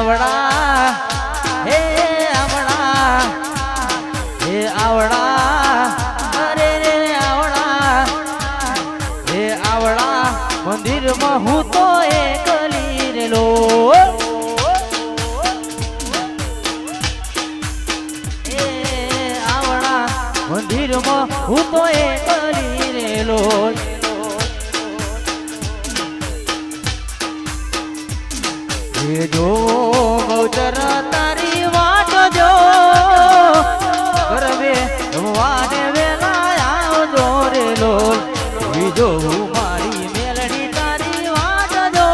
આવડા હે આવડા હે આવડા અરે રે આવડા હે આવડા મંદિરમાં હું તો એકલી રેલો એ આવડા મંદિરમાં હું તો એકલી રેલો જો ગૌચર તારી વાટ જો ગરબે વાને વેલા આવજો રે લોલ બીજો મારી મેલડી તારી વાટ જો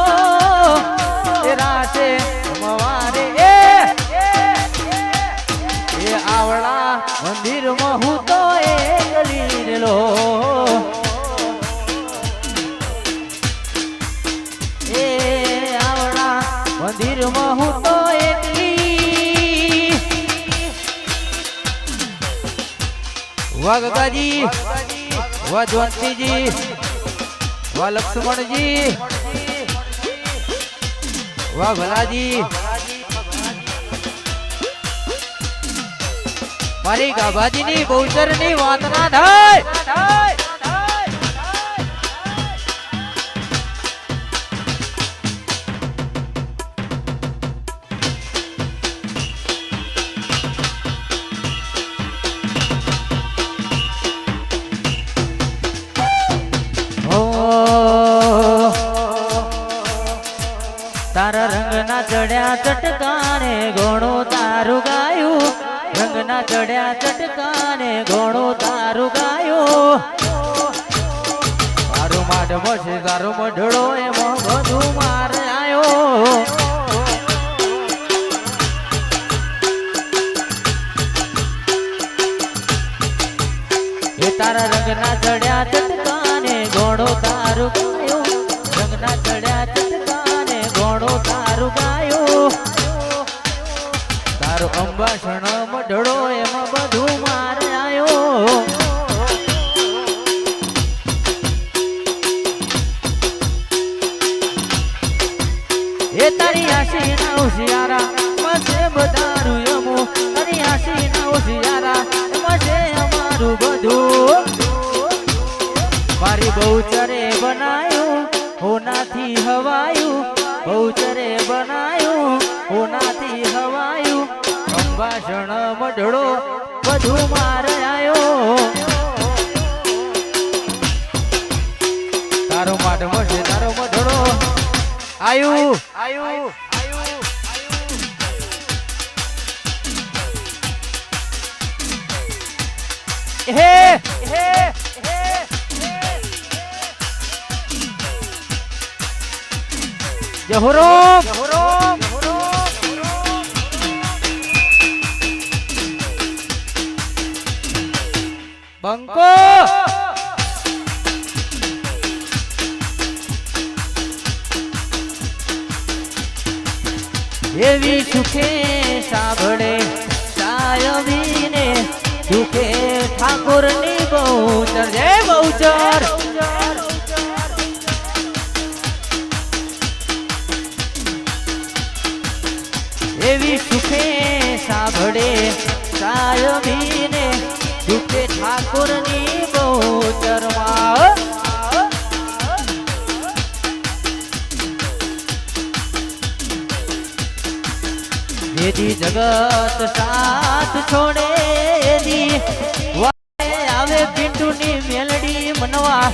રાતે મવારે એ આવડા મંદિરમાં હું તો એકલી રેલો મંદિરમાં હું તો એકલી વાહ ગગાજી વાહ જવંતીજી વાહ લક્ષ્મણજી વાહ ભલાજી મારી ગાભાજીની બહુચરની વાત ના થાય તારા રંગના ચડ્યા ચટકાને ઘણું તારું ગાયું રંગના ચડ્યા ચટકાને ઘણું તારું ગાયું તારું માઢ મશે તારો મઢડો એમાં બધું માર આવ્યો એ તારા રંગના ચડ્યા ચટકાને ઘણું તારું ગાયું રંગના ચડ્યા ચટકાને ઘણું તારું ગાયું તારો અંબાસણ મઢડો એમાં બધું માર આવ્યો એ તારી આશી ના હોશિયારા મસે બધારું યમો તારી આશી ના હોશિયારા મસે અમારું બધું મારી બહુચરે બનાયું હોનાથી હવાયું બહુચરે બનાયું હોનાથી હવાયું અંબાસણ મઢડો બધું માર આવ્યો તારો માઢ મશે તારો મઢડો આયુ આયુ હે હે જહોરોમ બંકો એવી સુખે સાંભળે સાયવીને સુખે ઠાકોરની બહુચર જય બહુચર એવી સુખે સાંભળે સાયવીને સુખે ઠાકોરની બહુચરમાં એદી જગત સાથ છોડે એદી આવે પિંટુની મેલડી મનવા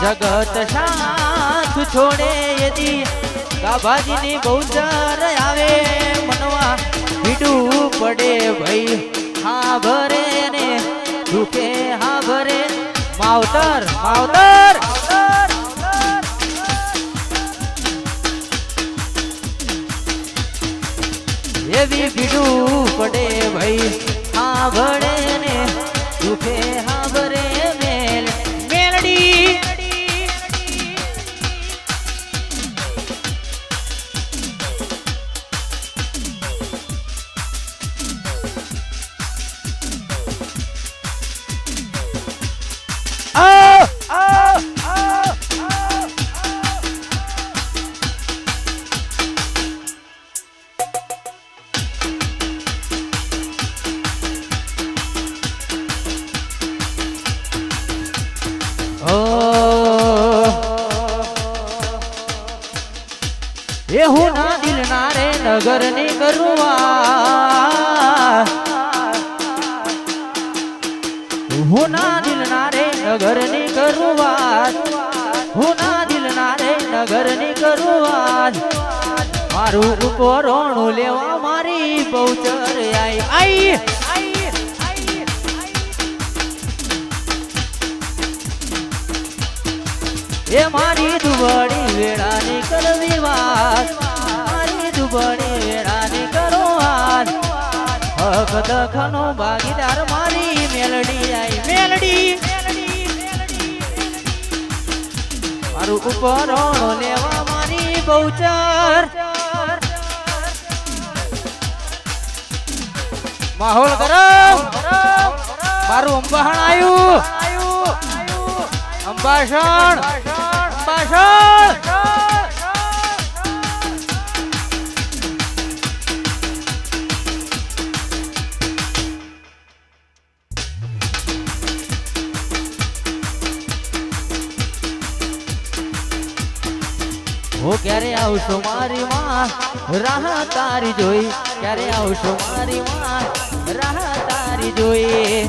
જગત સાથ છોડે એદી ગાભાજીની બહુચર આવે મનવા પીડું પડે ભાઈ હા ભરે ને દુખે હા ભરે માવતર માવતર એવી પીડું પડે ભાઈ હા ભરે ને દુખે હા ભરે મેલડી નગરની કરુઆત હુના દિલના રે નગરની કરુઆત હુના દિલના રે નગરની કરુઆત મારું ઉપરોણું લેવા મારી બહુચર આઈ એ મારી દુબળી વેળાની કરવી વાત મારી દુબળી વેળાની કરો વાત હક દખનો ભાગીદાર મારી મેલડી આઈ મેલડી મારું ઉપરોણો લેવા મારી બહુચર માહોલ ગરમ મારું અંબાહણ આવ્યું અંબાસણ હો ક્યારે આવશો મારી માં રાહ તારી જોઈ ક્યારે આવશો મારી માં રાહ તારી જોઈ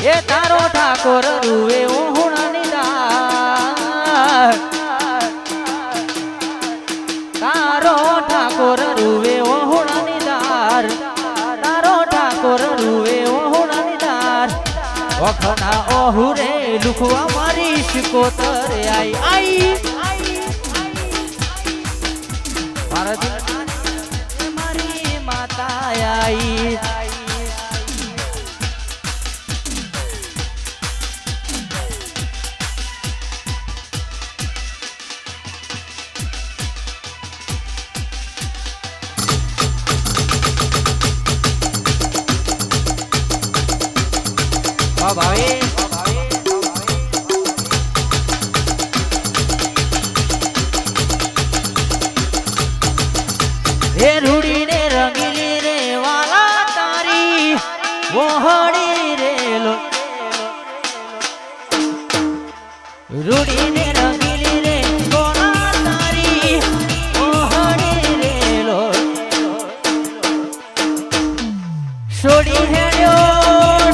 એ તારો ઠાકોર રૂવે હુણાની દાર તારો ઠાકોર રૂવે હુણાની દાર તારો ઠાકોર રૂવે હુણાની દાર વખના ઓહુરે લુખવા મારી શિકોતર આઈ મારી માતા આઈ ભાઈ હે રૂડી ને રંગીલી રે વાલા તારી વહોડી રે લો રૂડી ને રંગીલી રે વાલા તારી વહોડી રે લો છોડી હેડ્યો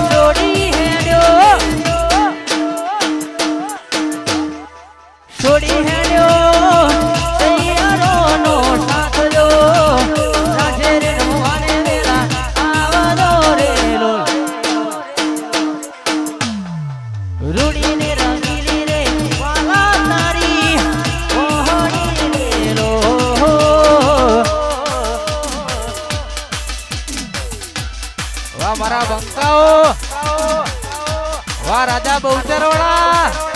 છોડી હેડ્યો મારા બંકાઓ વાહ રાજા બહુચરવાળા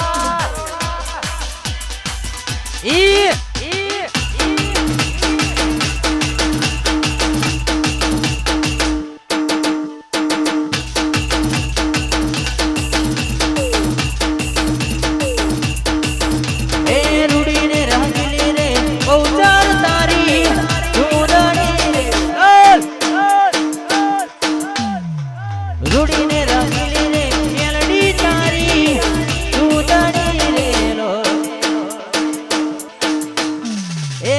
રૂડીને રંગીલી રે મેલડી તારી દૂધણી રે લો એ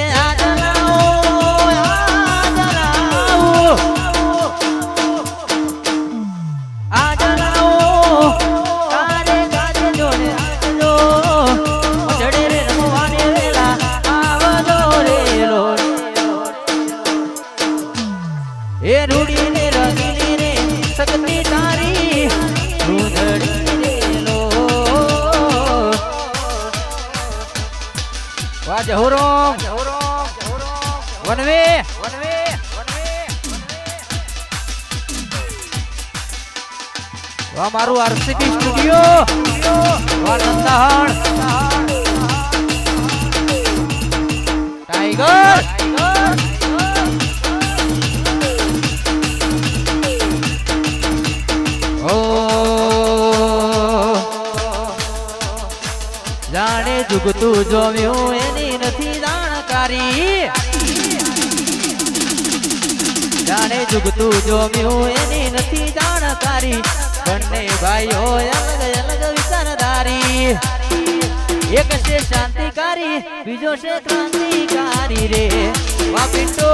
આદલાઓ તારે ગાજે જોડે આજો ચડે રે રમવાને વેલા આવજો રે લો એ રૂડીને રંગીલી રે સકતી તારી દૂધણી રે લો વાહ જહુરોમ વનવે વાહ મારું આરસીપી સ્ટુડિયો વાહ નંદાહણ ટાઈગર જાણે જુગતું જોમ્યું એની નથી જાણકારી જાણે જુગતું જોમ્યું એની નથી જાણકારી બંને ભાઈઓ અલગ અલગ વિચારધારી એક છે શાંતિકારી બીજો છે ક્રાંતિકારી રે વાહ પિન્ટુ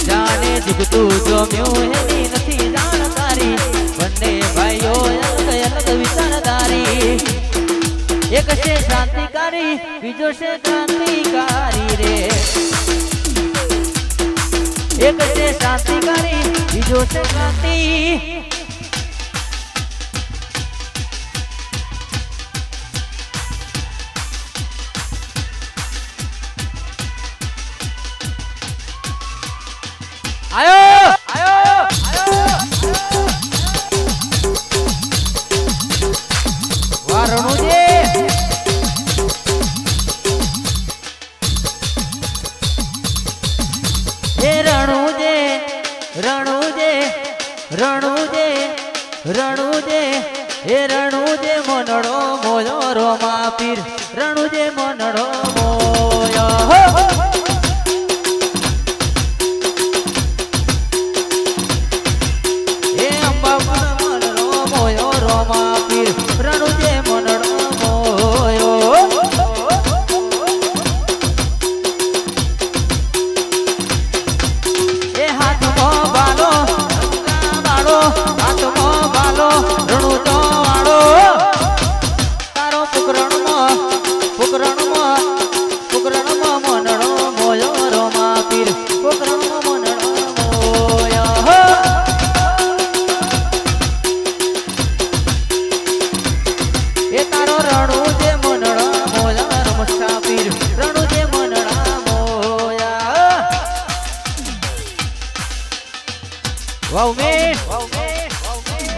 જાણે જુગતું જોમ્યું એની નથી જાણકારી બંને ભાઈઓ અલગ અલગ વિચારધારી એક છે શાંતિકારી બીજો છે ક્રાંતિકારી રે એક છે શાંતિકારી બીજો છે ક્રાંતિ આયો આયો વારણુજી હે રણુજે રણુજે રણુજે રણુજે હે રણુજે મનડો મોયો રોમા પીર રણુજે મનડો મોયો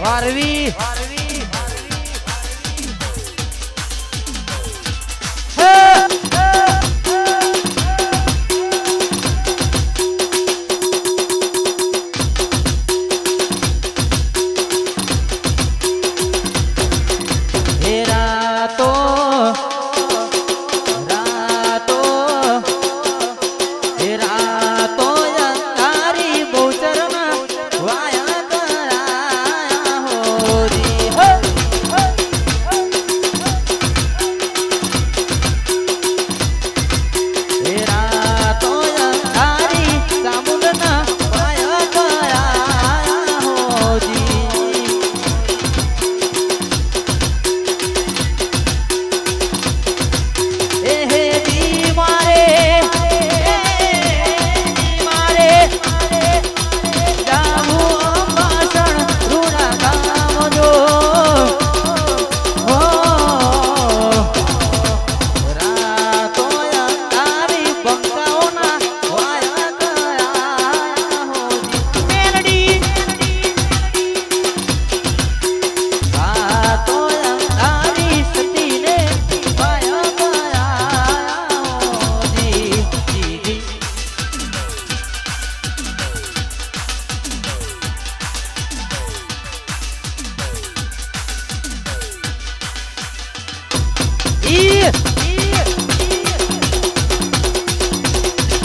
વારવી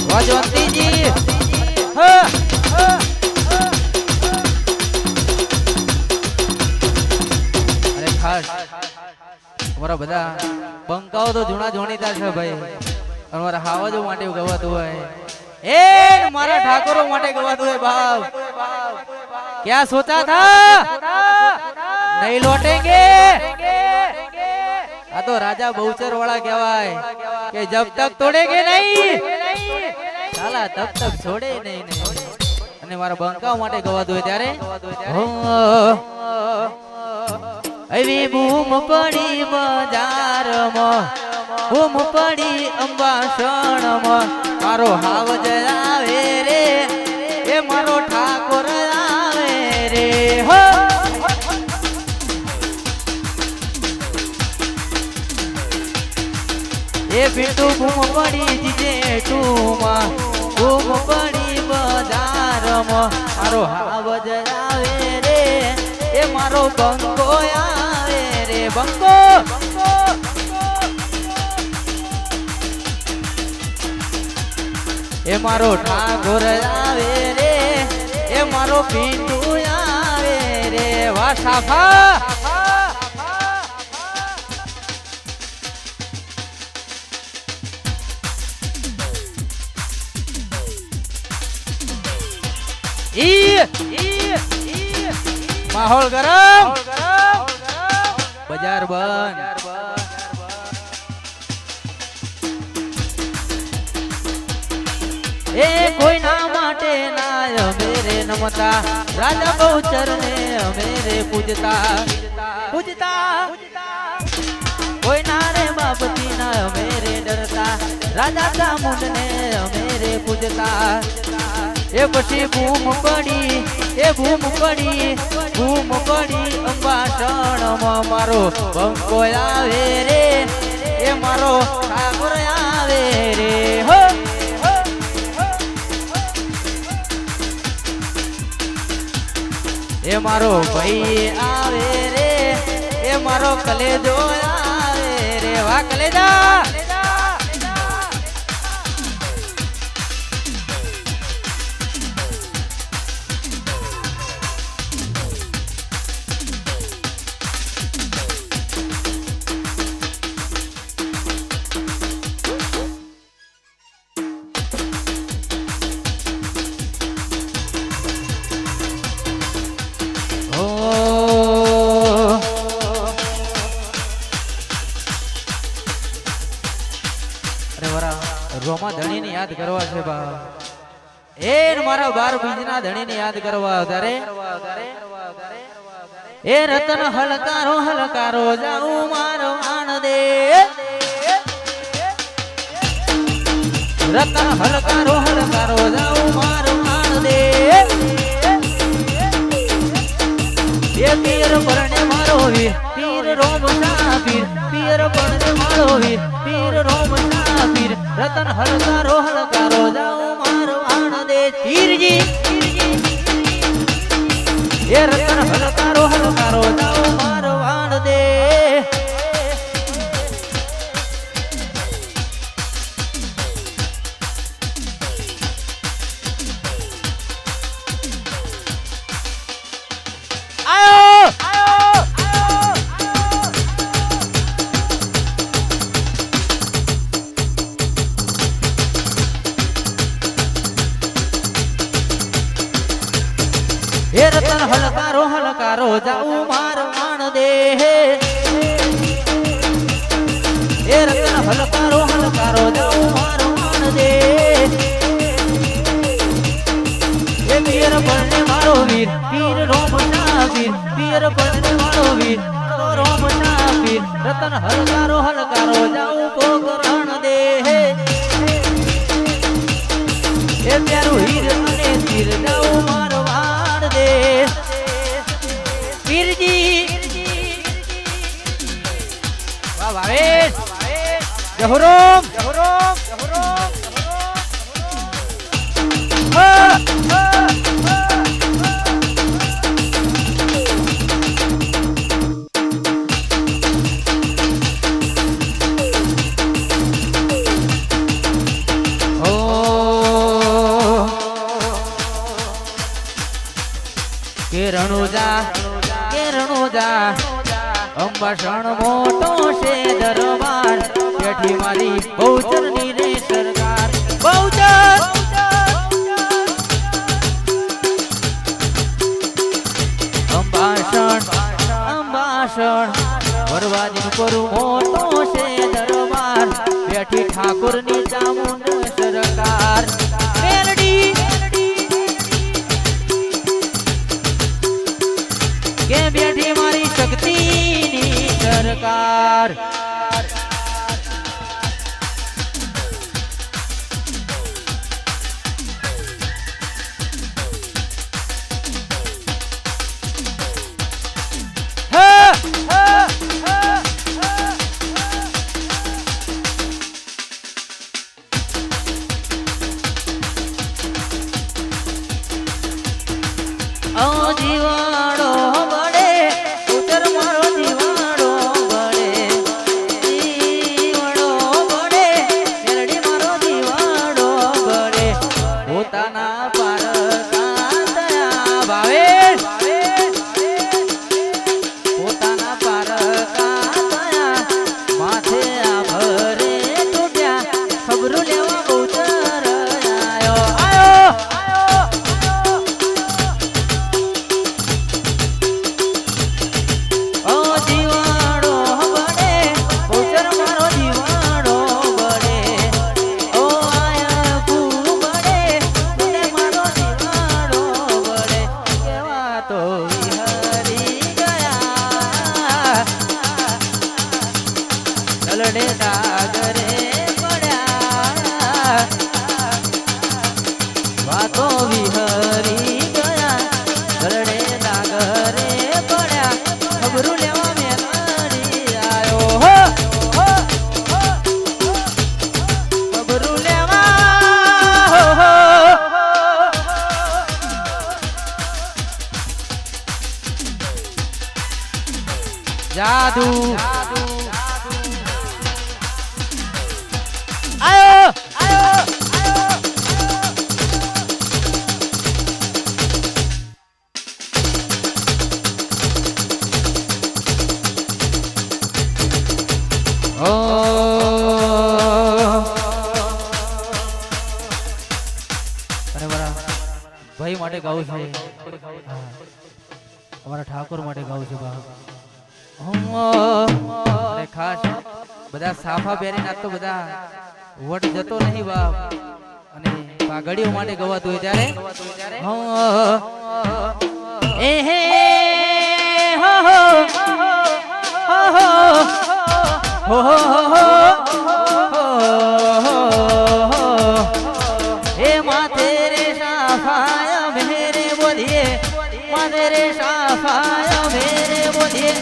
વાજવંતીજી અરે ખાસ અમારા બધા બંકાઓ તો જૂના જોણીતા છે ભાઈ અમારા હાવજો માટે ગવાતું હોય એ મારા ઠાકોરો માટે ગવાતું હોય બાપ ક્યાં સોચા થા નહીં લોટેંગે આ તો રાજા બહુચર વાળા કહેવાય કે જબ તક તોડેગે નહીં સાલા તબ તક છોડે નહીં અને મારા બંકાઓ માટે ગવાતું હોય ત્યારે એવી બૂમ પડી બજારમાં બૂમ પડી અંબાસણમાં મારો હાવજ આવે રે એ મારો ઠાકોર આવે રે હો એ પિન્ટુ બૂમ પડી જીજે ટુમાં બૂમ પડી બજારમાં મારો હાવજ આવે રે એ મારો બંકો આવે રે બંકો એ મારો ઠાકોર આવે રે એ મારો પિન્ટુ આવે રે વાહ સાફા માહોલ ગરમ બજાર બંધ એ કોઈ ના માટે ના મેરે નમતા રાજા બહુચર ને મેરે પૂજતા કોઈ ના રે બાપતી ના મેરે ડરતા રાજા ચામુંડ ને મેરે પૂજતા એ પછી બૂમ પડી અંબાસણમાં મારો બંકો આવે રે એ મારો ઠાકોર આવે રે હો એ મારો ભાઈ આવે રે એ મારો કલેજો આવે રે વાહ કલેજા રોમા ધણી ને યાદ કરવા છે બા એ મારા 12 બીજના ધણી ને યાદ કરવા તારે એ રતન હલકારો જાઉં મારો આનંદે રતન હલકારો જાઉં મારો આનંદે એ પીર પરણે મારો વીર પીર રોમ સાપીર પીર પરણે મારો વીર પીર રોમ સાપીર રતન હલકારો જાઉં મારો આનંદે પીરજી એ રતન હલકારો જાઉં મારો આનંદે એ રતન હલકારો જાઉં મારો આનંદે એ રતન હલકારો જાઉં મારો આનંદે એ પીર પરણે મારો વીર પીર રોમ સાપીર પીર પરણે મારો વીર રોમ સાપીર રતન હલકારો જાઉં પોકરણ દે એ પ્યારું હીર અને તીર જાઉં મારો પીરજી વાહ ભાવેશ જહુરોમ કેરણુજા અંબાસણ મોટો છે દરબાર બેઠી મારી બહુચરની રે સરકાર બહુચર અંબાસણ વરવાદી કરું મોટો છે દરબાર બેઠી ઠાકોરની ચામુંડ સરકાર કે બેઠી મારી શક્તિની સરકાર જીવાડો બળે ઉતર મારો જીવાડો બળે વિહરી ગયા દલડે ડાગરે પડ્યા વાતો વિહરી ગયા દલડે ડાગરે પડ્યા ખબરું લેવા મેલડી આયો હો ખબરું લેવા હો જાદુ આયો આયો ઓ અરે બરા ભાઈ માટે ગાવું છે અમારા ઠાકોર માટે ગાવું છે બા અરે ખાસ બધા સાફા પહેરીને આજ તો બધા વટ જતો નહીં બાપ અને પાઘડીઓ માટે ગવાતું હોય ત્યારે એ હે હો હો હો હો હે માથે રે સાફાયા મેરે બોલીએ માથે રે સાફાયા મેરે બોલીએ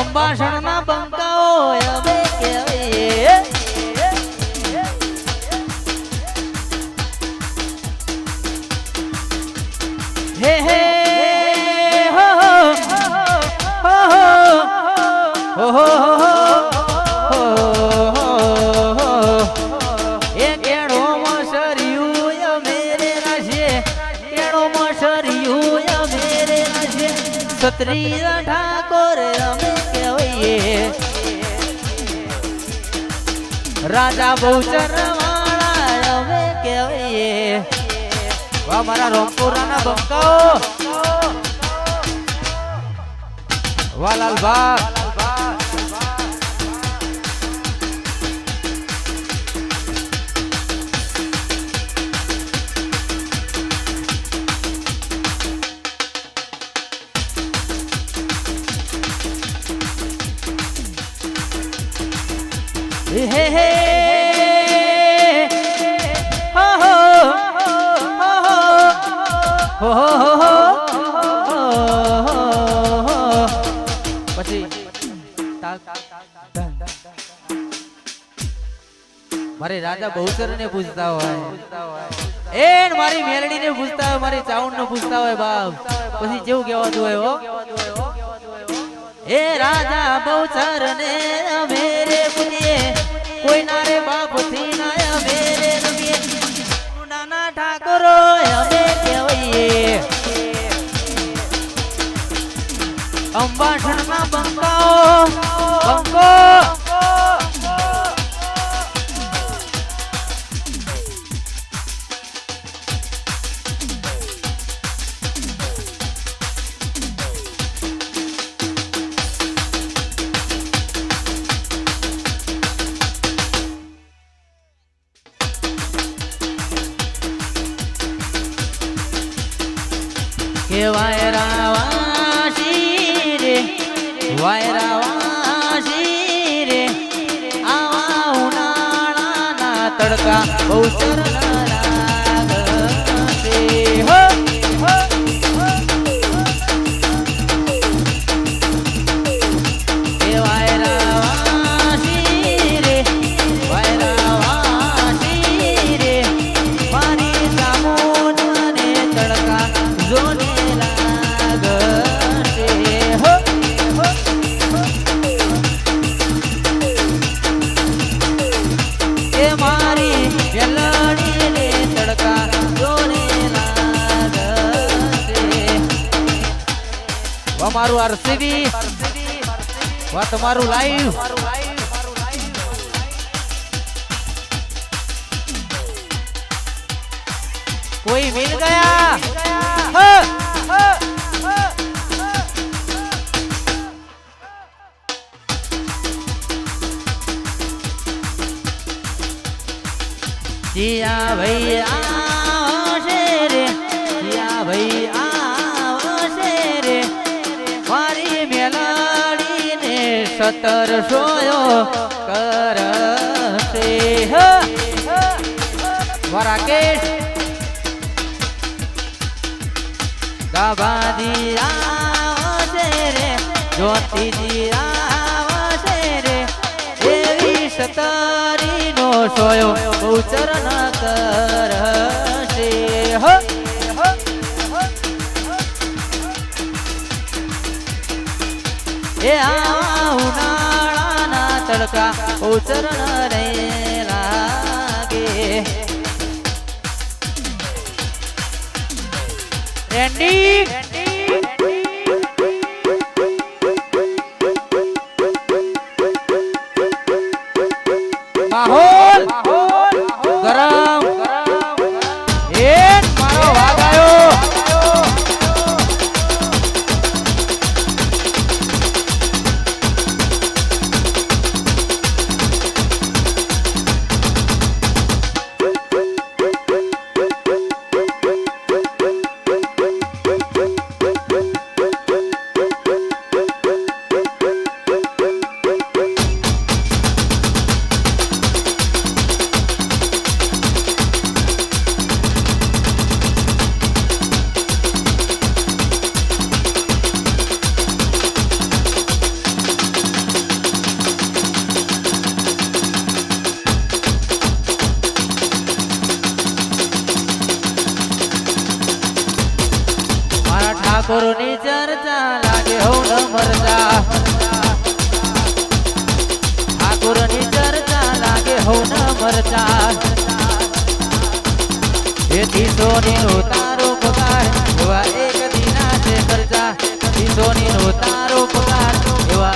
અંબાસણના બંકાઓ અમે કહેવાય હે હે હો હો હો હો એ કેડો મસરિયું મેરે રાશે કેડો મસરિયું મેરે રાશે સત્રી ઠાકોર અમે કહેવાય રાજા બહુચર વાળા અમે કહેવાય વાહ મારા રોમપુરાના બંકાઓ વાહ લાલબા હે હે હો હો હો હો પછી મારે રાજા બહુચર ને પૂછતા હોય એ મારી મેલડી ને પૂછતા હોય મારી ચાઉંડ ને પૂછતા હોય બાપ પછી જેવું કહેવાતું હોય હો એ રાજા બહુચર ને મેરે પૂછીએ કોઈ ના રે બાપ થી ના મેરે રમીએ નાના ઠાકોરો અમે કહેવાય અંબાસણના બંકાઓ બંકો કે વાયરાવાસી રે વાયરાવાસી રે આવા ઉનાળાના તડકા બહુચર લાગશે હો કે વાયરાવાસી રે વાયરાવાસી રે મારી સામોને તડકા જોને તમારું આરસીબી વા તમારું લાઈવ કોઈ મિલ ગયા जिया भैया शेरे जिया भैया शेरे સતર સોયો કરશે વરાકેશ ગાભાજી આવશે રે જ્યોતિજી આવશે રે એવી સતરી નો સોયો ઉચરણ કરશે એ ઉનાળાના તડકા ઉચરણ રે લાગે રેન્ડી માહોલ ગરમ એ મારો વાગ આવ્યો ઠાકોરની ચર્ચા લાગે હો ન મરતા ઠાકોરની ચર્ચા લાગે હો ન મરતા એથી સોની નો તારો પગાર એવા એક દિના છે ખર્ચા સોની નો તારો પગાર એવા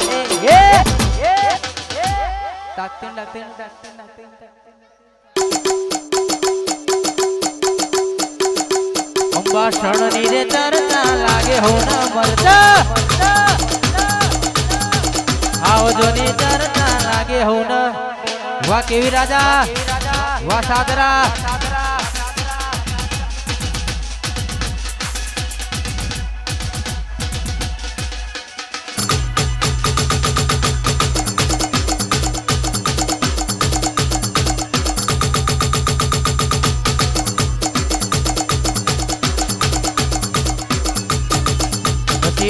અંબાસણ ની રે ચર્ચા લાગે હો ન મરતા આવજો ની ચર્ચા લાગે હો ન વાહ કેવી રાજા વાહ સાદરા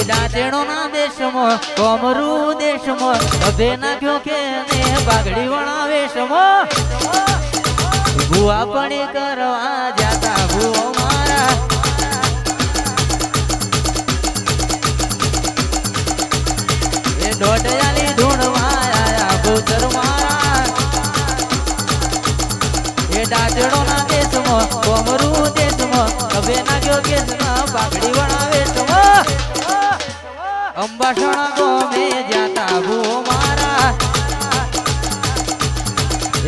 ડાચેણો ના દેશમાં કોમરૂ દેશમાં અભે નાખ્યો કે ને બાગડી વણાવેશમાં ભૂવા પણ કરવા જાતા ભૂવો મારા એ દોઢયાલી ઢૂંઢવા આયા ભૂતર મારા એ ડાચેણો ના દેશમાં કોમરૂ દેશમાં અભે નાખ્યો કે બાગડી વણાવેશમાં અંબાસણ ગોમે જાતા ભૂ મારા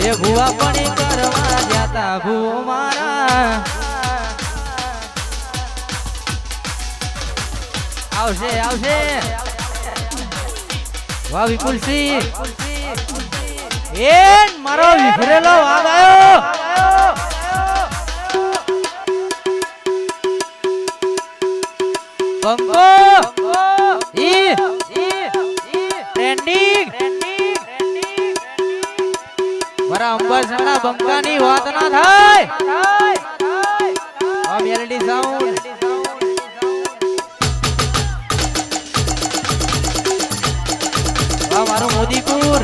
એ ભૂવા પણ કરવા જાતા ભૂ મારા આવશે આવશે વાહ વિપુલસિંહ એ મારો વિફરેલો વાગ આવ્યો બંકો મારા અંબાસણા બંકાની વાત ના થાય આ મેલેડી સાઉન્ડ આ મારો મોદીપુર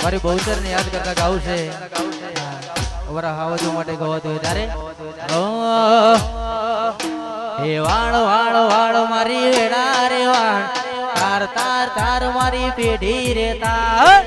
મારી બહુચર ને યાદ કરતા ગાવું છે અમારા હાવજો માટે ગવાતું હોય ત્યારે હે વાળ વાળ વાળ મારી વેડા રે વાળ તાર તાર તાર મારી પેઢી રે તાર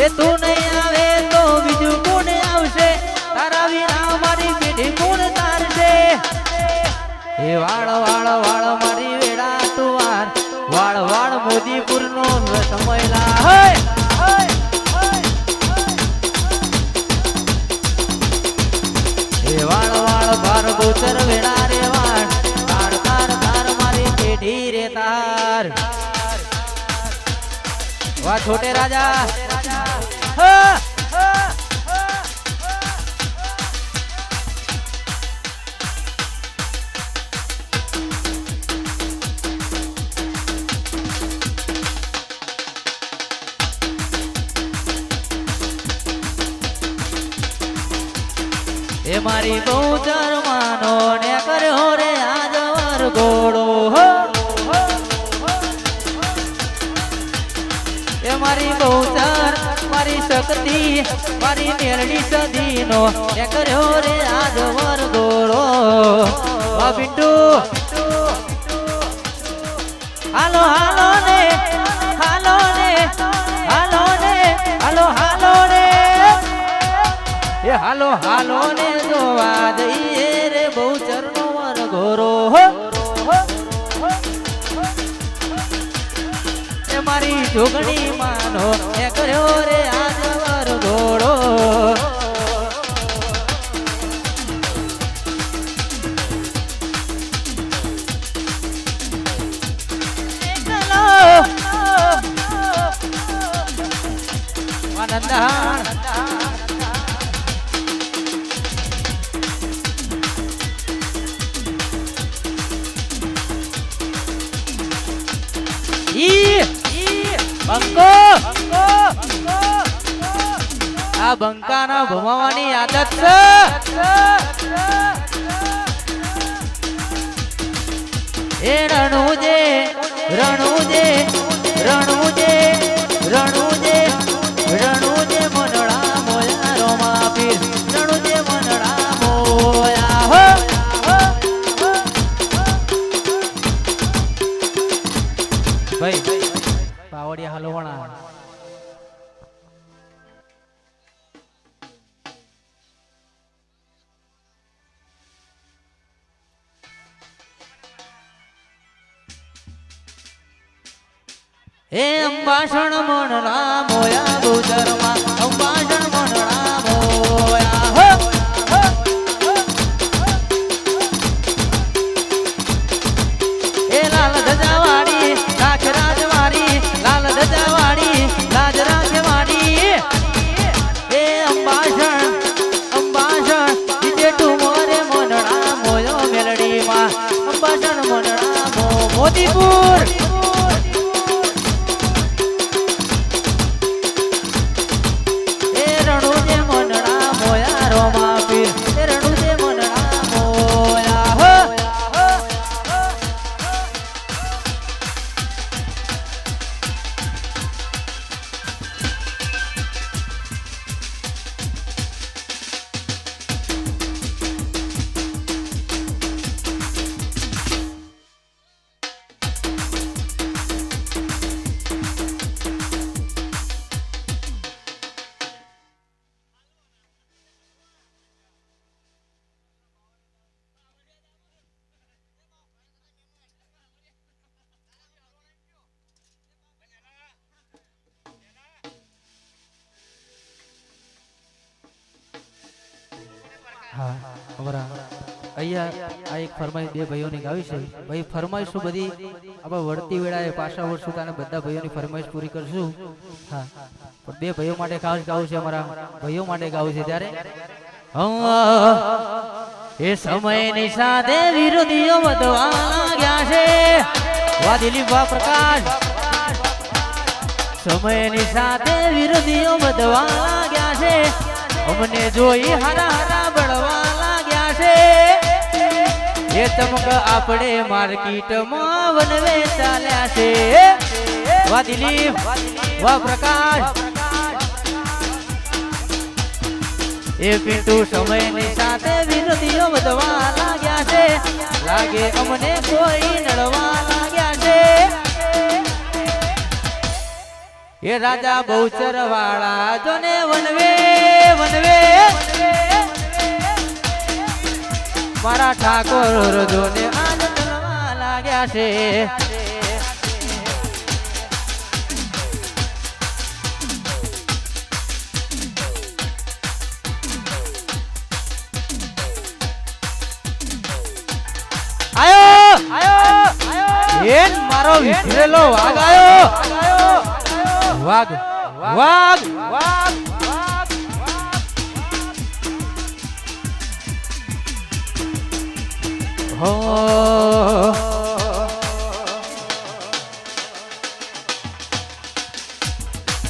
એ તું નહીં આવે તો બીજું કોણ આવશે તારા વિના મારી પેઢી કોણ તારશે એ વાળ વાળ વાળ મારી વેડા તું વાર વાળ વાળ મોદીપુર નો સમયલા હે વાળ વાળ ભાર ગોચર વેડા રે વાળ તાર તાર તાર મારી પેઢી રે તાર વાહ છોટે રાજા એ મારી બહુચર માનો ને કર્યો રે આજ વરઘોડો એ મારી બહુચર મારી શક્તિ મારી મેલડી સદીનો ને કર્યો રે આજ વરઘોડો વા બિંડુ હાલો હાલો ને હાલો ને હાલો ને હાલો હાલો ને એ હાલો હાલો ને જોવા જઈએ રે બહુચર નો વરઘોડો એ મારી જોગણી માનો એ કર્યો રે આજ વરઘોડો બંકો આ બંકાના ભમાવાની આદત છે એ રણુજે રણુજે રણુજે રણુજે રણુજે મનડા મોયા રોમા પીર રણુજે મનડા મોયા હો ભાઈ પાવડિયા હલવણા એ અંબાસણ મનડા મોયા ગુજરમાં અંબાસણ મનડા મોયા હો એ લાલ ધજાવાડી રાખ રાજવાડી લાલ ધજાવાડી લાજ રાખવાડી એ અંબાસણ અંબાસણ જીજે તું મોરે મનડા મોયો મેલડીમાં અંબાસણ મનડા મોદીપુર હા અમારા અહીંયા આ એક ફરમાઈશ બે ભાઈઓની ગાવી છે ભાઈ ફરમાઈશું બધી આપણે વળતી વેળાએ પાછા વળશું તાને બધા ભાઈઓની ફરમાઈશ પૂરી કરશું હા પણ બે ભાઈઓ માટે ખાસ ગાવું છે અમારા ભાઈઓ માટે ગાવું છે ત્યારે એ સમયની સાથે વિરોધીઓ વધવા લાગ્યા છે વા દિલીપા પ્રકાશ સમયની સાથે વિરોધીઓ વધવા લાગ્યા છે અમને જોઈ હારા હારા બળવા લાગ્યા છે એ ચમક આપણે માર્કેટમાં વનવે ચાલ્યા છે વા દિલીપ વા પ્રકાશ એ પિન્ટુ સમયની સાથે વિરોધીઓ વધવા લાગ્યા છે લાગે અમને કોઈ નડવા લાગ્યા છે એ રાજા બહુચર વાળા જોને વનવે વનવે મારા ઠાકોર જોને આજ ચલવા લાગ્યા છે આયો આયો એન મારો વિખરેલો વાઘ આયો વાઘ વાઘ વાઘ હો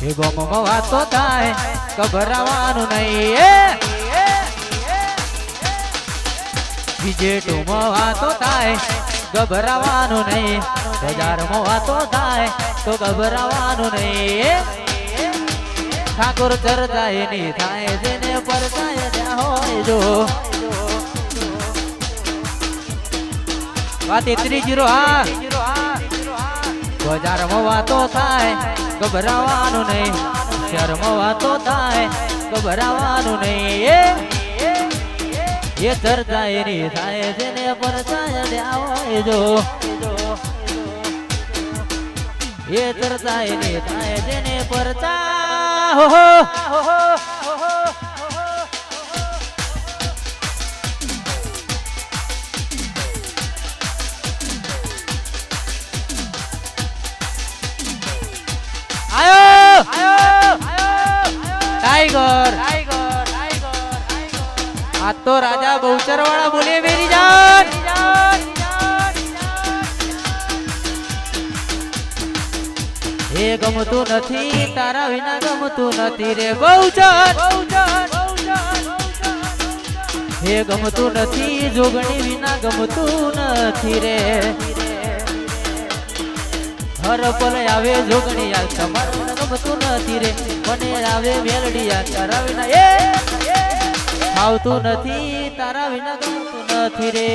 એ ગોમમાં વાતો થાય ગભરાવાનું નહીં બીજે ટુમાં વાતો થાય ગભરાવાનું નહીં બજારમાં વાતો થાય તો ગભરાવાનું નહીં ઠાકોર ચર્ચા એની થાય જેને પરચાય ત્યાં હોય જો વાત 3308 બજારમાં વાતો થાય ગભરાવાનું નહીં શહેરમાં વાતો થાય ગભરાવાનું નહીં એ ચર્ચા એની થાય જેને પરચાય ત્યાં હોય જો એ ચર્ચા એની થાય જેને પરચા હો આયો ટાઈગર આ તો રાજા બહુચર વાળા બોલે મેરી જાન એ ગમતું નથી તારા વિના ગમતું નથી રે બહુચર એ ગમતું નથી જોગણી વિના ગમતું નથી રે હર પલ આવે જોગણી યાર તમારા ગમતું નથી રે મને આવે મેલડી યાર તારા વિના એ આવતું નથી તારા વિના ગમતું નથી રે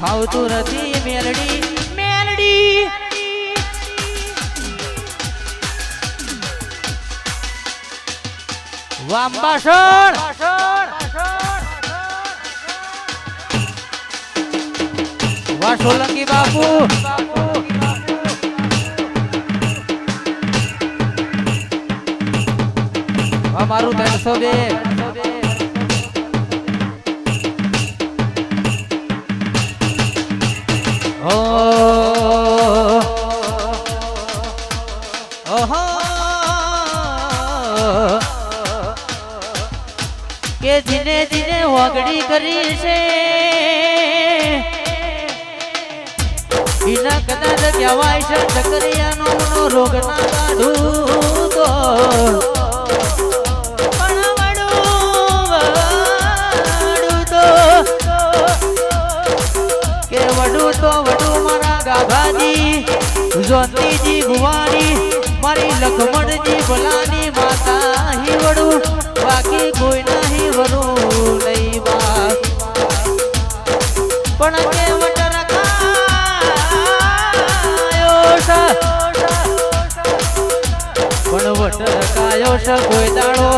આવતું નથી મેલડી મેલડી વાંબાસણ વાહ સોલંકી બાપુ મારું 302 કે જીને જીને વાગડી કરી છે ઇના કદાચ કહેવાય છે ચકરિયાનો રોગ ના કાઢું તો વડું મારા ગાભાજી જોતીજી ભુવાની મારી લખમણજી ભલાની માતા હી વડું બાકી કોઈ નહીં વરું નહીં બા પણ કે વટરકાયો છે કોઈ દાડો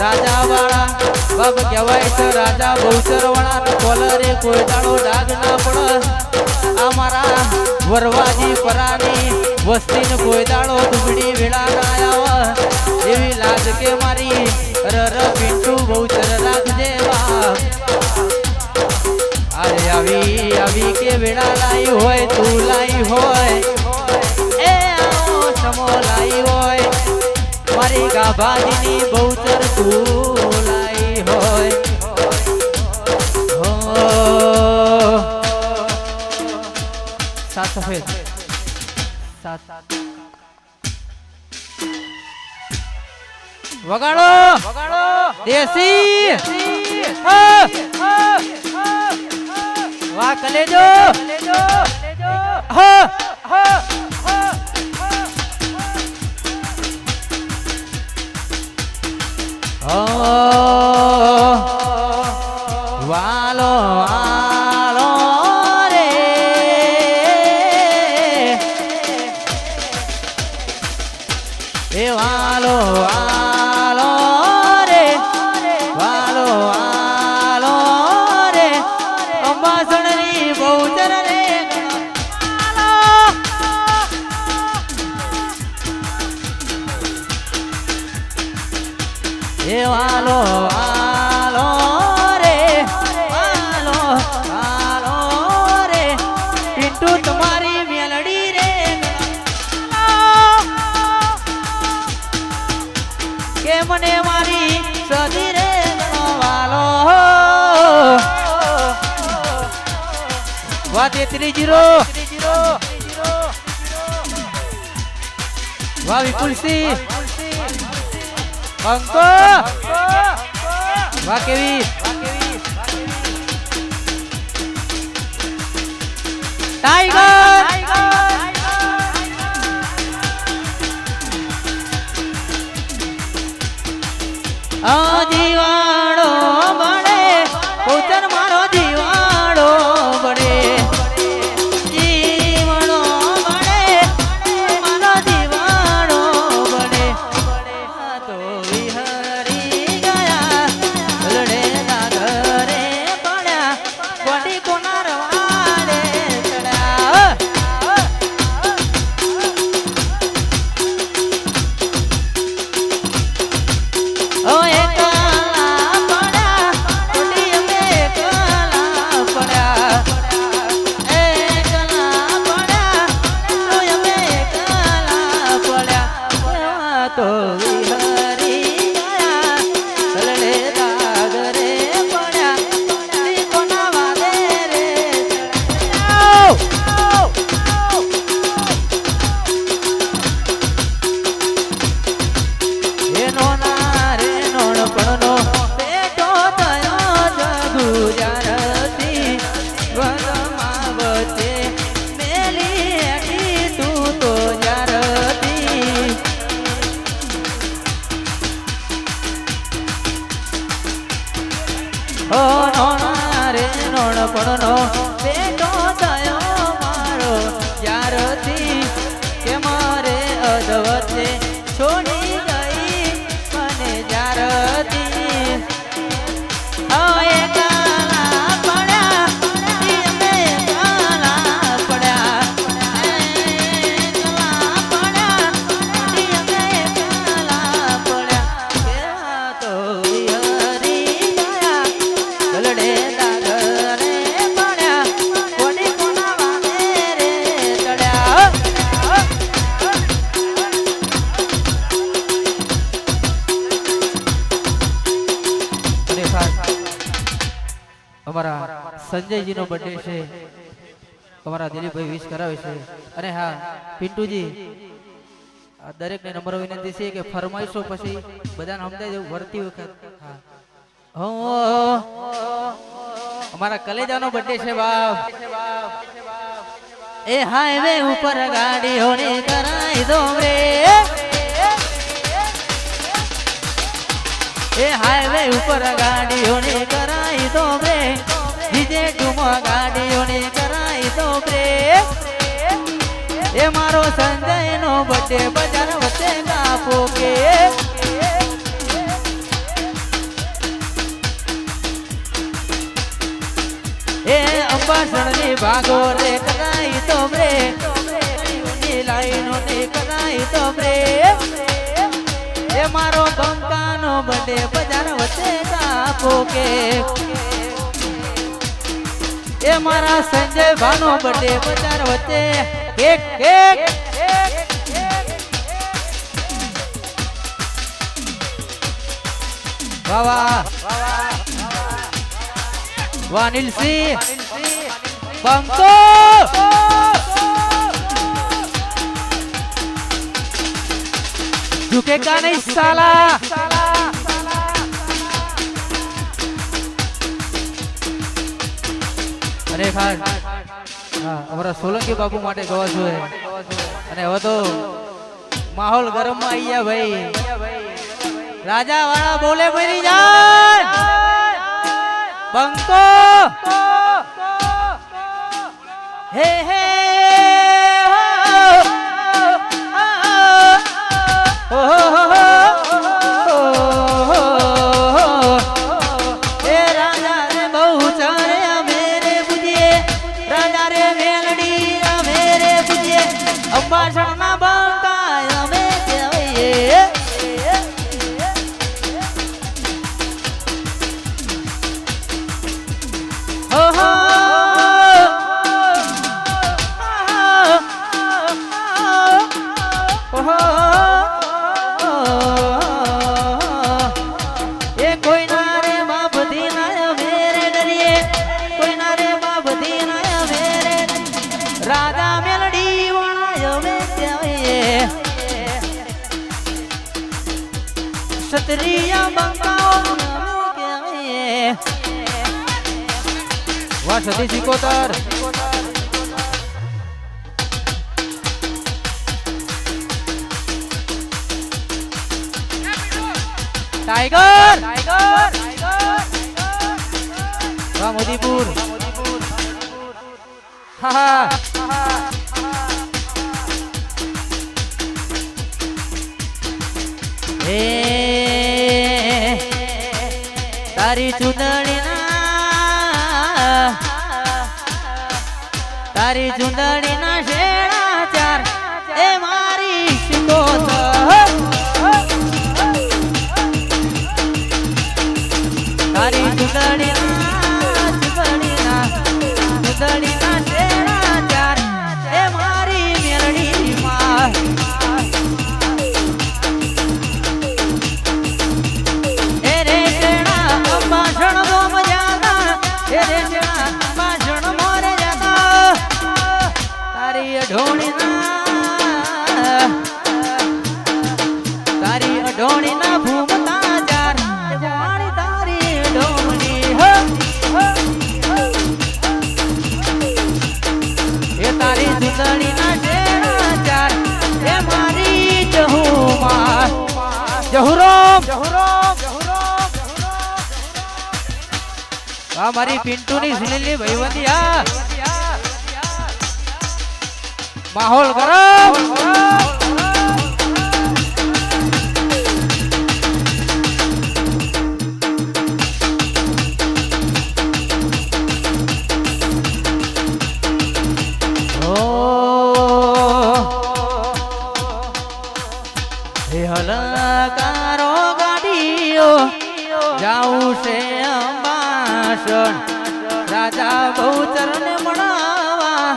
રાજા વાળા બાપ કહેવાય છે રાજા બહુચર વાળા કોલરે કોઈ દાડો ડાગ ના પડે અમારા વરવાજી પરાની વસ્તીને કોઈ દાડો દુબડી વેળા ના આવે એવી લાજ કે મારી રર પિંટુ બહુચર રાખજે બાપ અરે આવી આવી કે વેળા લાઈ હોય તું લાઈ હોય એ આવો સમો લાઈ હોય મારી ગાભાજીની બહુચર તું લાઈ હોય સાત સફેદ સાત વગાડો વગાડો દેશી વાહ કલેજો હા હા વાલો વાલો રે વાલો વાલો રે વાલો વાલો રે પિન્ટુ તમારી મેલડી રે કે મને મારી સદી રે વાલો વાહ 33-0 વાહ વિપુલસિંહ અંકો વાહ કેવી ટાઈગર જીવાડો બને પોતર મારો જીવાડો બને જીવાડો બને મારો જીવાડો બને તો વિહરી ગયા લડે દાદરે પડ્યા કોટી કોના રવાડે ચડ્યા ઓ એકલા પડ્યા કોટી અમે એકલા પડ્યા એકલા પડ્યા તો અમે એકલા પડ્યા તો વિહરી ગયા લડે દાદરે પડ્યા કોટી કોના વાલે રે એનો ના રે નોણપણનો પેટો થયો જગુજારતી વનમાં વચ્ચે મેલી હેઠી તું તો જારતી ઓ નોણા રે નોણપણનો પેટો થયો મારો જારતી કે મારે અધવચ્ચે છોડી ગઈ મને જારતી એકલા પડ્યા અમે એકલા પડ્યા એકલા પડ્યા અમે એકલા પડ્યા કેવા તો વિહરી ગયા લડે દાદરે પડ્યા કોડી કોના વાલે રે ચડ્યા અને ખાસ અમારા સંજયજીનો બર્થડે છે અમારા દિલીપભાઈ વિશ કરાવે છે અને હા પિન્ટુજી દરેકને નમ્ર વિનંતી છે કે ફરમાઈશો પછી બધાને સમજાય દેવું વર્તી વખત હા હો અમારા કલેજાનો બર્થડે છે બાપ એ હાઈવે ઉપર ગાડીઓની કરાઈ દો રે એ હાઈવે ઉપર ગાડીઓની કરાઈ દો રે બીજે ટુમાં ગાડીઓની કરાઈ દો રે એ મારો સંજયનો બર્થડે બજાર વચ્ચે કાપો કે એ અંબાસણની ભાગો રે કરાઈ દો રે લાઈનોની કરાઈ દો રે એ મારો બંકાનો બર્થડે બજાર વચ્ચે કાપો કે એ મારા સંજય ભાનો બર્થડે બજાર વચ્ચે કેક કેક વાહ વાહ વાહ નીલસિંહ બંકો झुकेगा नहीं साला अरे खान हमारा सोलंकी बाबू माटे गवा જોઈએ અને હવે તો માહોલ ગરમ માં આવી ગયા ભાઈ રાજા વાળા બોલે ભરી જાન બંકો હે હે અંબાસણના બંકાય અમે કહેવાય એ કોઈ ના રે બાપ દીના મેરે ડરીએ કોઈ ના રે બાપ દીના મેરે રાજા મેલડી વણાયો મે ત્યાંએ સતરિયા બંગાઓ ક્યાંય વાહ સતી સિકોતર टाइगर वाह मोदीपुर हाँ ए तारी चुंदड़ी ना शेड़ा चार ए मारी सिकोतर તારી ચુંદડી ના શેરા ચાર એ મારી મેલડી માં એ રે શેરા અંબાસણ બો મજાના એ રે શેરા અંબાસણ મોરે જાતા તારી અઢોણી ના ભૂમતા ચાર તારી ચુંદડી ના શેરા ચાર એ મારી જહુમાં જહુરામ આ મારી પિન્ટુ ની સુનીલી ભાઈબંધી આ માહોલ ગરમ હલકારો ગાડીઓ જાઉં છે અંબાસણ રાજા બહુચર ને મળવા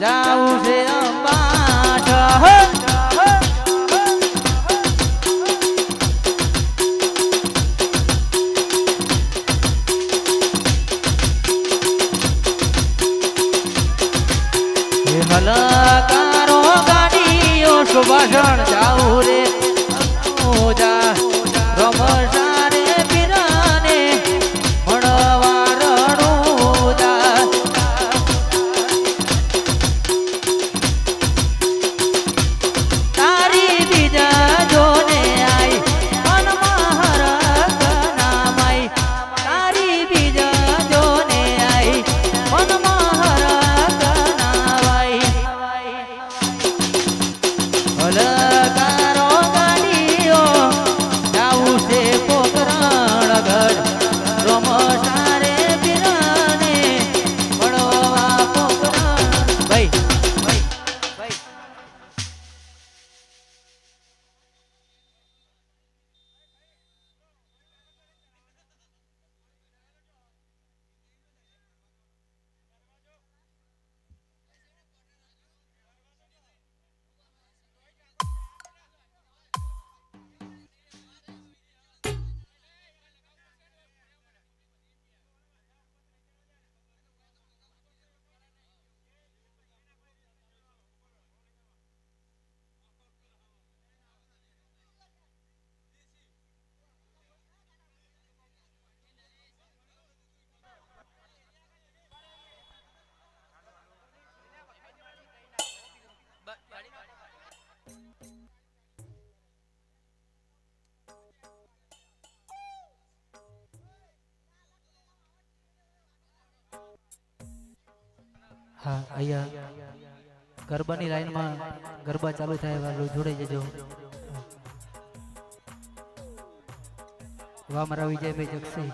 જાઉં છે અંબાસણ હલકારો ગાડીઓ સુભાષણ જાઉં રે રમસારે પીરાને મળવા રણુદા તારી બીજા જોને આઈ મનમાં હરખ ના માઈ તારી બીજા જોને આઈ મનમાં હરખ ના વાઈ હલકારો ગાડીઓ જાવું છે પોકરણગઢ રમસારે પીરાને મળવા પોકરણ ભાઈ હા અહીંયા ગરબાની લાઈનમાં ગરબા ચાલુ થાય વાલો જોડાઈ જજો વાહ મારા વિજયભાઈ જગસી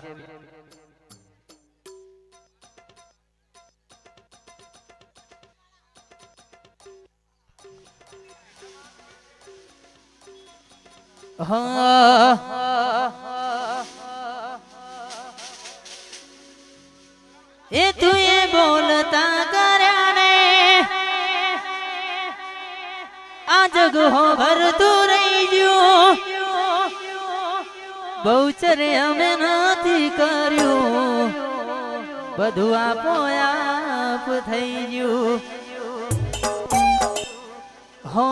એ તું એ બોલતા કર્યા ને આ આ જગ હો ભરતું રહી ગયું બહુચરે અમે નથી કર્યું બધું આપો આપ થઈ ગયું હો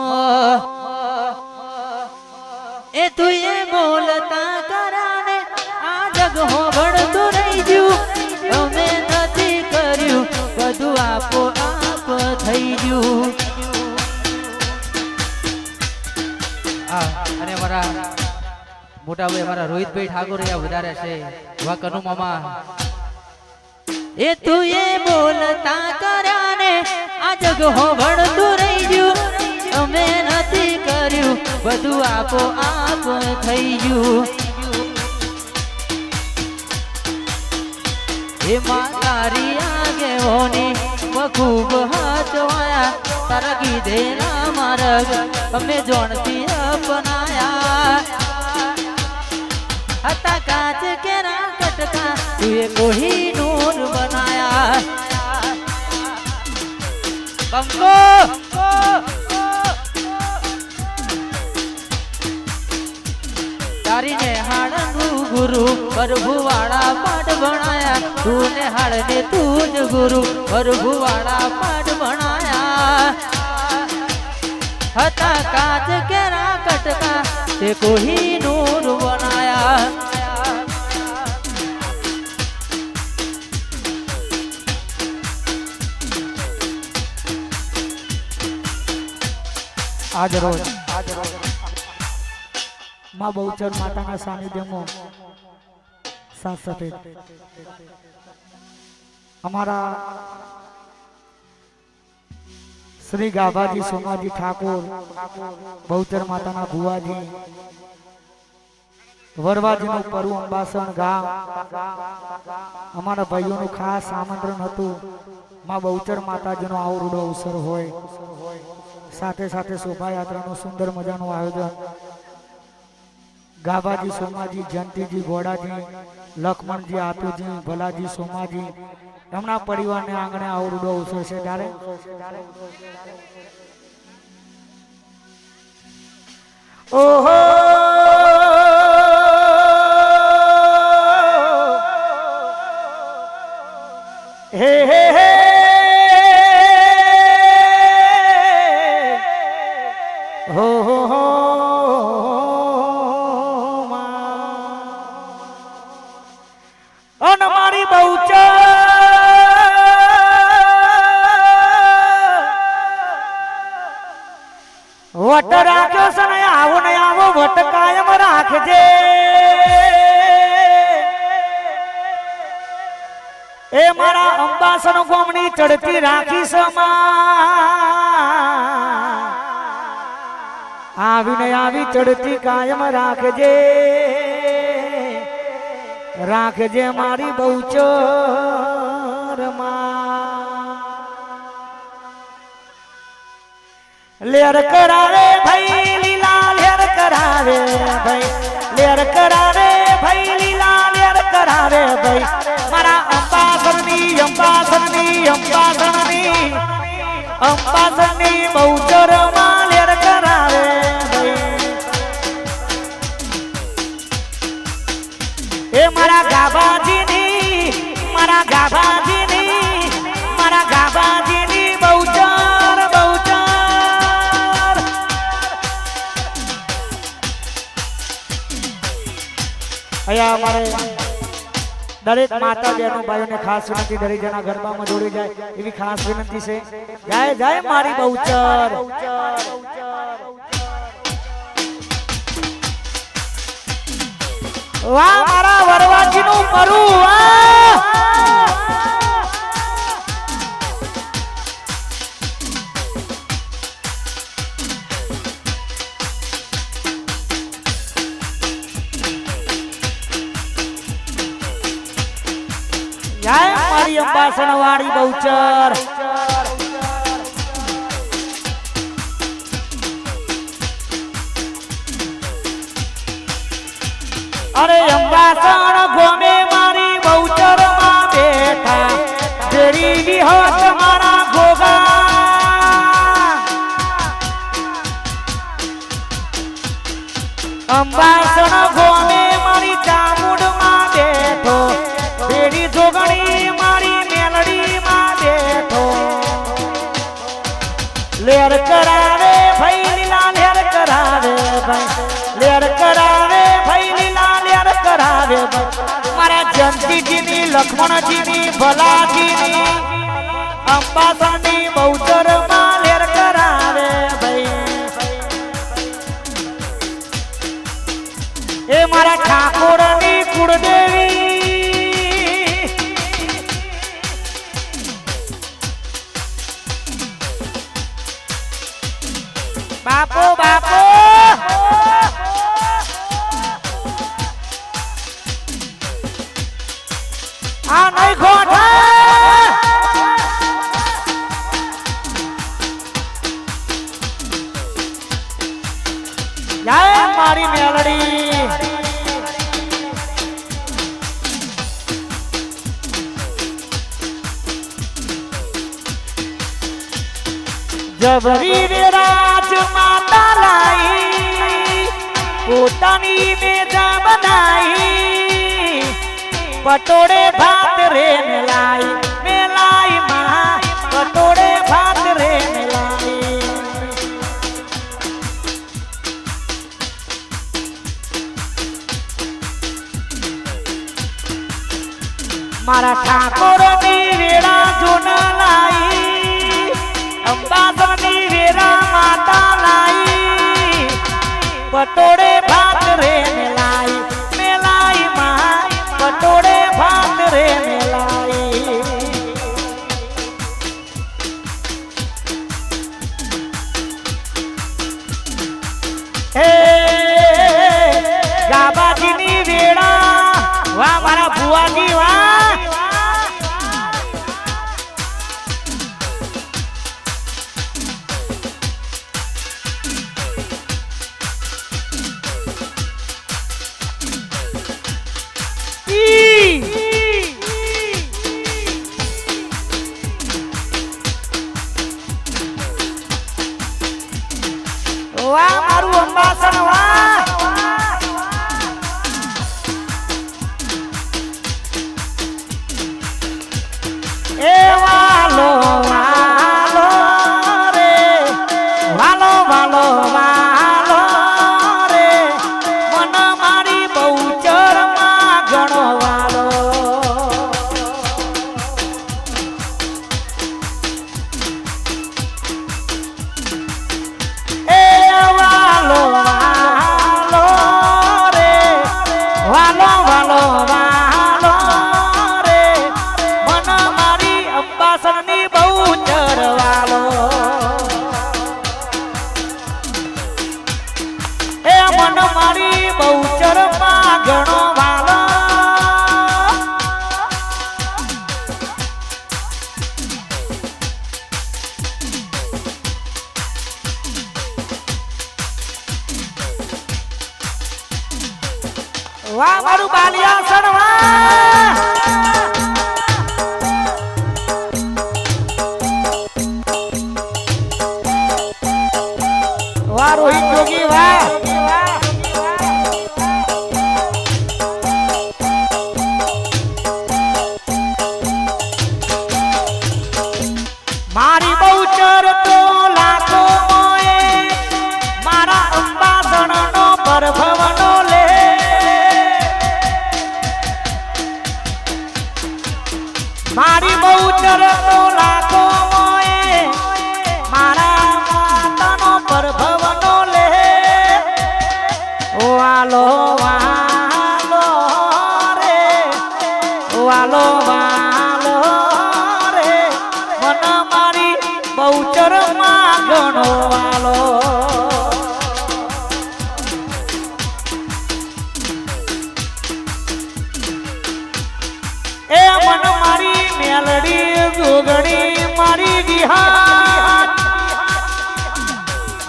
એ તું એ બોલતા કરાને આ જગ હો ભરતું રહી ગયું અમે નથી કર્યું બધું આપો આપ થઈ ગયું અને મારા મોટા ભાઈ અમારા રોહિતભાઈ ઠાકોર અહીંયા વધારે છે વા કનુ મામા એ તું એ બોલતા કર્યાને આ જગ હો ભણતું રહી ગયું અમે નથી કર્યું બધું આપો આપ થઈ ગયું એ માતારી આગેવાની ખૂબ હાચવાયા તારા કીધેલા માર્ગ અમે જોણથી અપનાયા હતા કાચ કેરા કટકા તુએ કોઈ નૂર બનાયા બંકો તારીને હાડનું ગુરુ પ્રભુવાળા પાઠ ભણાયા તુને હાડને તું જ ગુરુ પ્રભુવાળા પાઠ ભણાયા હતા કાચ કેરા કટકા તે કોઈ નૂર બનાયા આજ રોજ માં બહુચર માતાના સાનિધ્યમાં સાથ સાથે અમારા શ્રી ગાભાજી સોમાજી ઠાકોર બહુચર માતાના ભુવાજી વરવાજીનું પરુ અંબાસણ ગામ અમારા ભાઈઓનું ખાસ આમંત્રણ હતું માં બહુચર માતાજીનો આવો રૂડો અવસર હોય સાથે સાથે શોભાયાત્રાનું સુંદર મજાનું આયોજન ગાભાજી સોમાજી જયંતિજી ગોડાજી લખમણજી આતુજી ભલાજી સોમાજી એમના પરિવારને આંગણે આવો રૂડો અવસર છે ત્યારે ઓહો હે હે હે હો હો હો અન મારી બહુચર વટ રાખ્યો છે ને આવો વટ કાયમ રાખજે એ મારા અંબાસન ગોમની ચડતી રાખી સમા આવીને આવી ચડતી કાયમ રાખજે રાખજે મારી બહુચર લેર કરાવે ભાઈ લીલા લેર કરાવે ભાઈ લેર કરાવે ભાઈ લીલા લેર કરાવે ભાઈ મારા અંબાસની બહુચર માં લેર કરાવે એ મારા ગાભાજીની બહુચર અહીંયા અમારે દરેક માતા બહેનો ભાઈઓને ખાસ વિનંતી દરેક જણા ગરબામાં જોડી જાય એવી ખાસ વિનંતી છે જય જય મારી બહુચર વાહ મારા વરવાજીનું મરું વાહ જય મારી અંબાસણ વાળી બહુચર અરે અંબાસણ ગોમે મારી બહુચર માં બેઠા તેરી વિહોત મારા ગોગા અંબાસણ ગોમે મારી ચામુંડમાં બેઠો બેડી જોગણી મારી મેલડીમાં બેઠો લેર કરાવે ભાઈ લીલા લેર કરાવે ભાઈ લેર કરાવે ભાઈ લીલા લેર કરાવે ભાઈ મારા જંતીજીની લક્ષ્મણજીની ભલાજીની અંબાસણની બહુચરમાં લેર કરાવે ભાઈ એ મારા ઠાકોરની કુળદેવી બાપો બાપો આ નહીં ખોટા જય મારી મેલડી જબરી રે રાજ માતા લાઈ પોતાની મેજા બનાઈ પટોળે ભાત રે મેલાઈ માં પટોળે ભાત રે મેલાઈ મારા ઠાકોરની વેળા જોન લાઈ અંબાસણની વેરા માતા લાઈ પટોળે ભાત રે મેલાઈ માં પટોળે ભાત રે મેલાઈ હે ગાબાજીની વેળા વાહ મારા ભુવાજી વાહ વાહ મારું અંબાસણ વાહ એ વાલો વાલો રે વાલો વાલો વાલો રે મન મારી બહુચરમાં ઘણો વાલો એ વાલો વાલો રે વાલો વાલો વાલો રે મન મારી અંબાસણની બહુચર વાલો એ મન મારી બહુચરમાં ઘણો વાલો વાહ મારું બાલિયાસણ વાહ વાહ રોહિત જોગી વાહ મારી બહુચર તો લાખો મોએ મારા અંબાસણનો પરભવનો લે મારી બહુચર તો લાખો મોએ મારા માતાનો પરભવનો લે વાલો વાલો રે વાલો વાલો રે મન મારી બહુચરમાં ઘણો વાલો એ મન મારી મેલડી જોગણી મારી વિહાર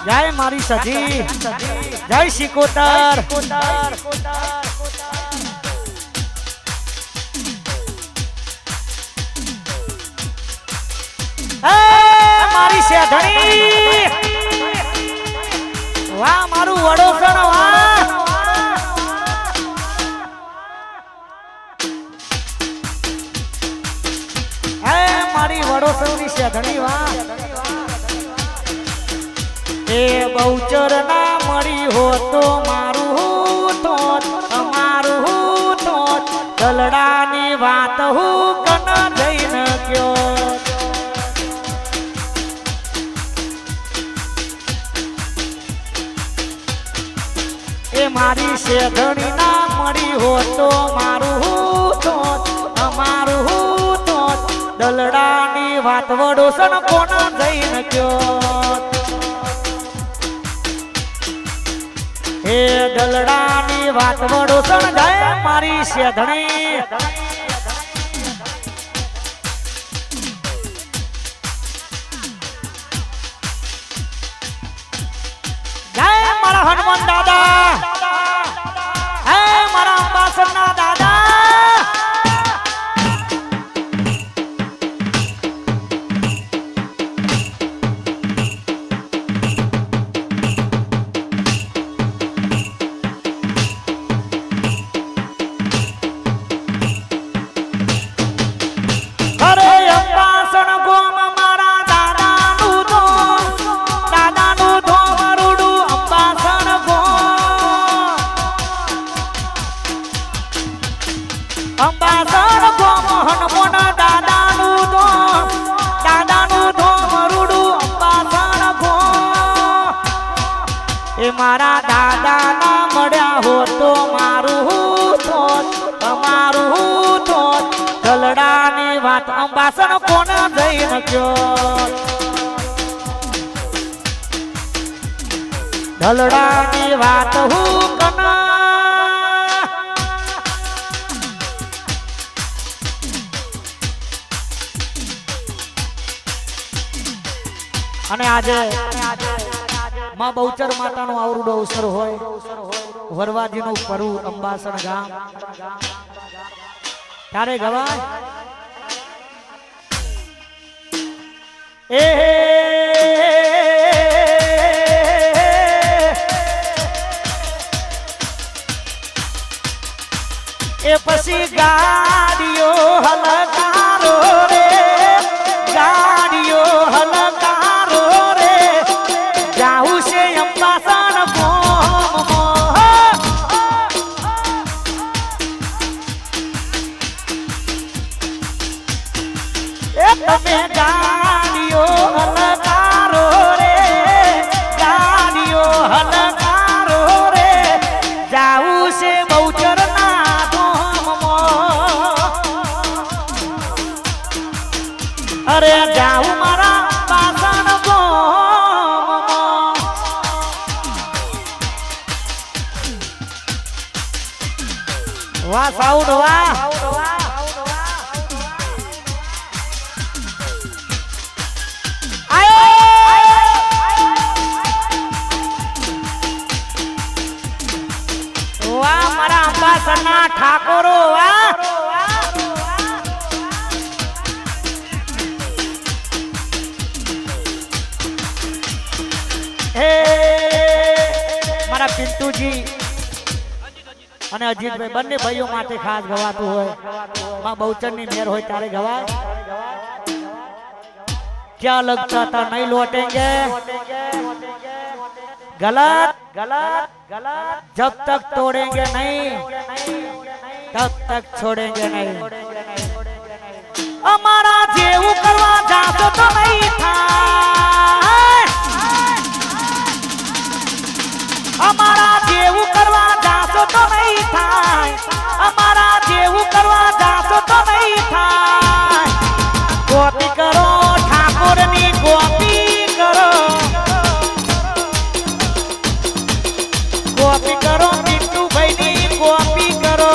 જય મારી સજી જય શિકોતર મારી શેઠણી વાહ મારું વડોસણ વાહ એ બહુચર ના મળી હો તો મારું તો અમારું તો દલડાની વાત હું કન જઈને કયો એ મારી શેઠણી ના મળી હો તો મારું તો અમારું તો દલડાની વાત વડોસણ કોણ જઈને કયો હે દલડાની વાત વડોસણ જાય મારી શેઠણી જય મારા હનુમાન દાદા હે મારા અંબાસરના દાદા અંબાસણ ગોમ હનુમાન દાદાનું ધોમ રૂડું અંબાસણ ગોમ એ મારા દાદા ના મળ્યા હો તો મારું થોત તમારું થોત દલડાની વાત અંબાસણ કોણ જઈને કયો દલડાની વાત હું કના અને આજે માં બહુચર માતાનો આવરૂડો અવસર હોય વરવાજીનું પરુ અંબાસણ ગામ ત્યારે ગવાય એ પછી ગાડીઓ હલકારો રે ગાડીઓ હલકારો રે જાઉં છે અંબાસણ એ તમે ગાડીઓ હલકારો રે ગાડીઓ હલકારો રે જાઉં છે બહુચર અરે જાઉં મારા પાસણ ગોમ વાહ સાઉન્ડ વાહ વાહ મારા અંબાસરના ઠાકોરો વાહ મારા પિન્ટુજી અને અજીતભાઈ બંને ભાઈઓ માટે ખાસ ગવાતું હોય માં બહુચરની મેર હોય ત્યારે ગવાય ક્યાં લગતા था नहीं लौटेंगे गलत गलत गलत जब तक तोड़ेंगे नहीं तब तक छोड़ेंगे नहीं અમારા જેવું કરવા જાતો તો નહીં થાય અમારા જેવું કરવા જાતો તો નહીં થાય અમારા જેવું કરવા જાતો તો નહીં થાય ગોપી કરો ઠાકોરની ગોપી કરો ગોપી કરો પિન્ટુભાઈની ગોપી કરો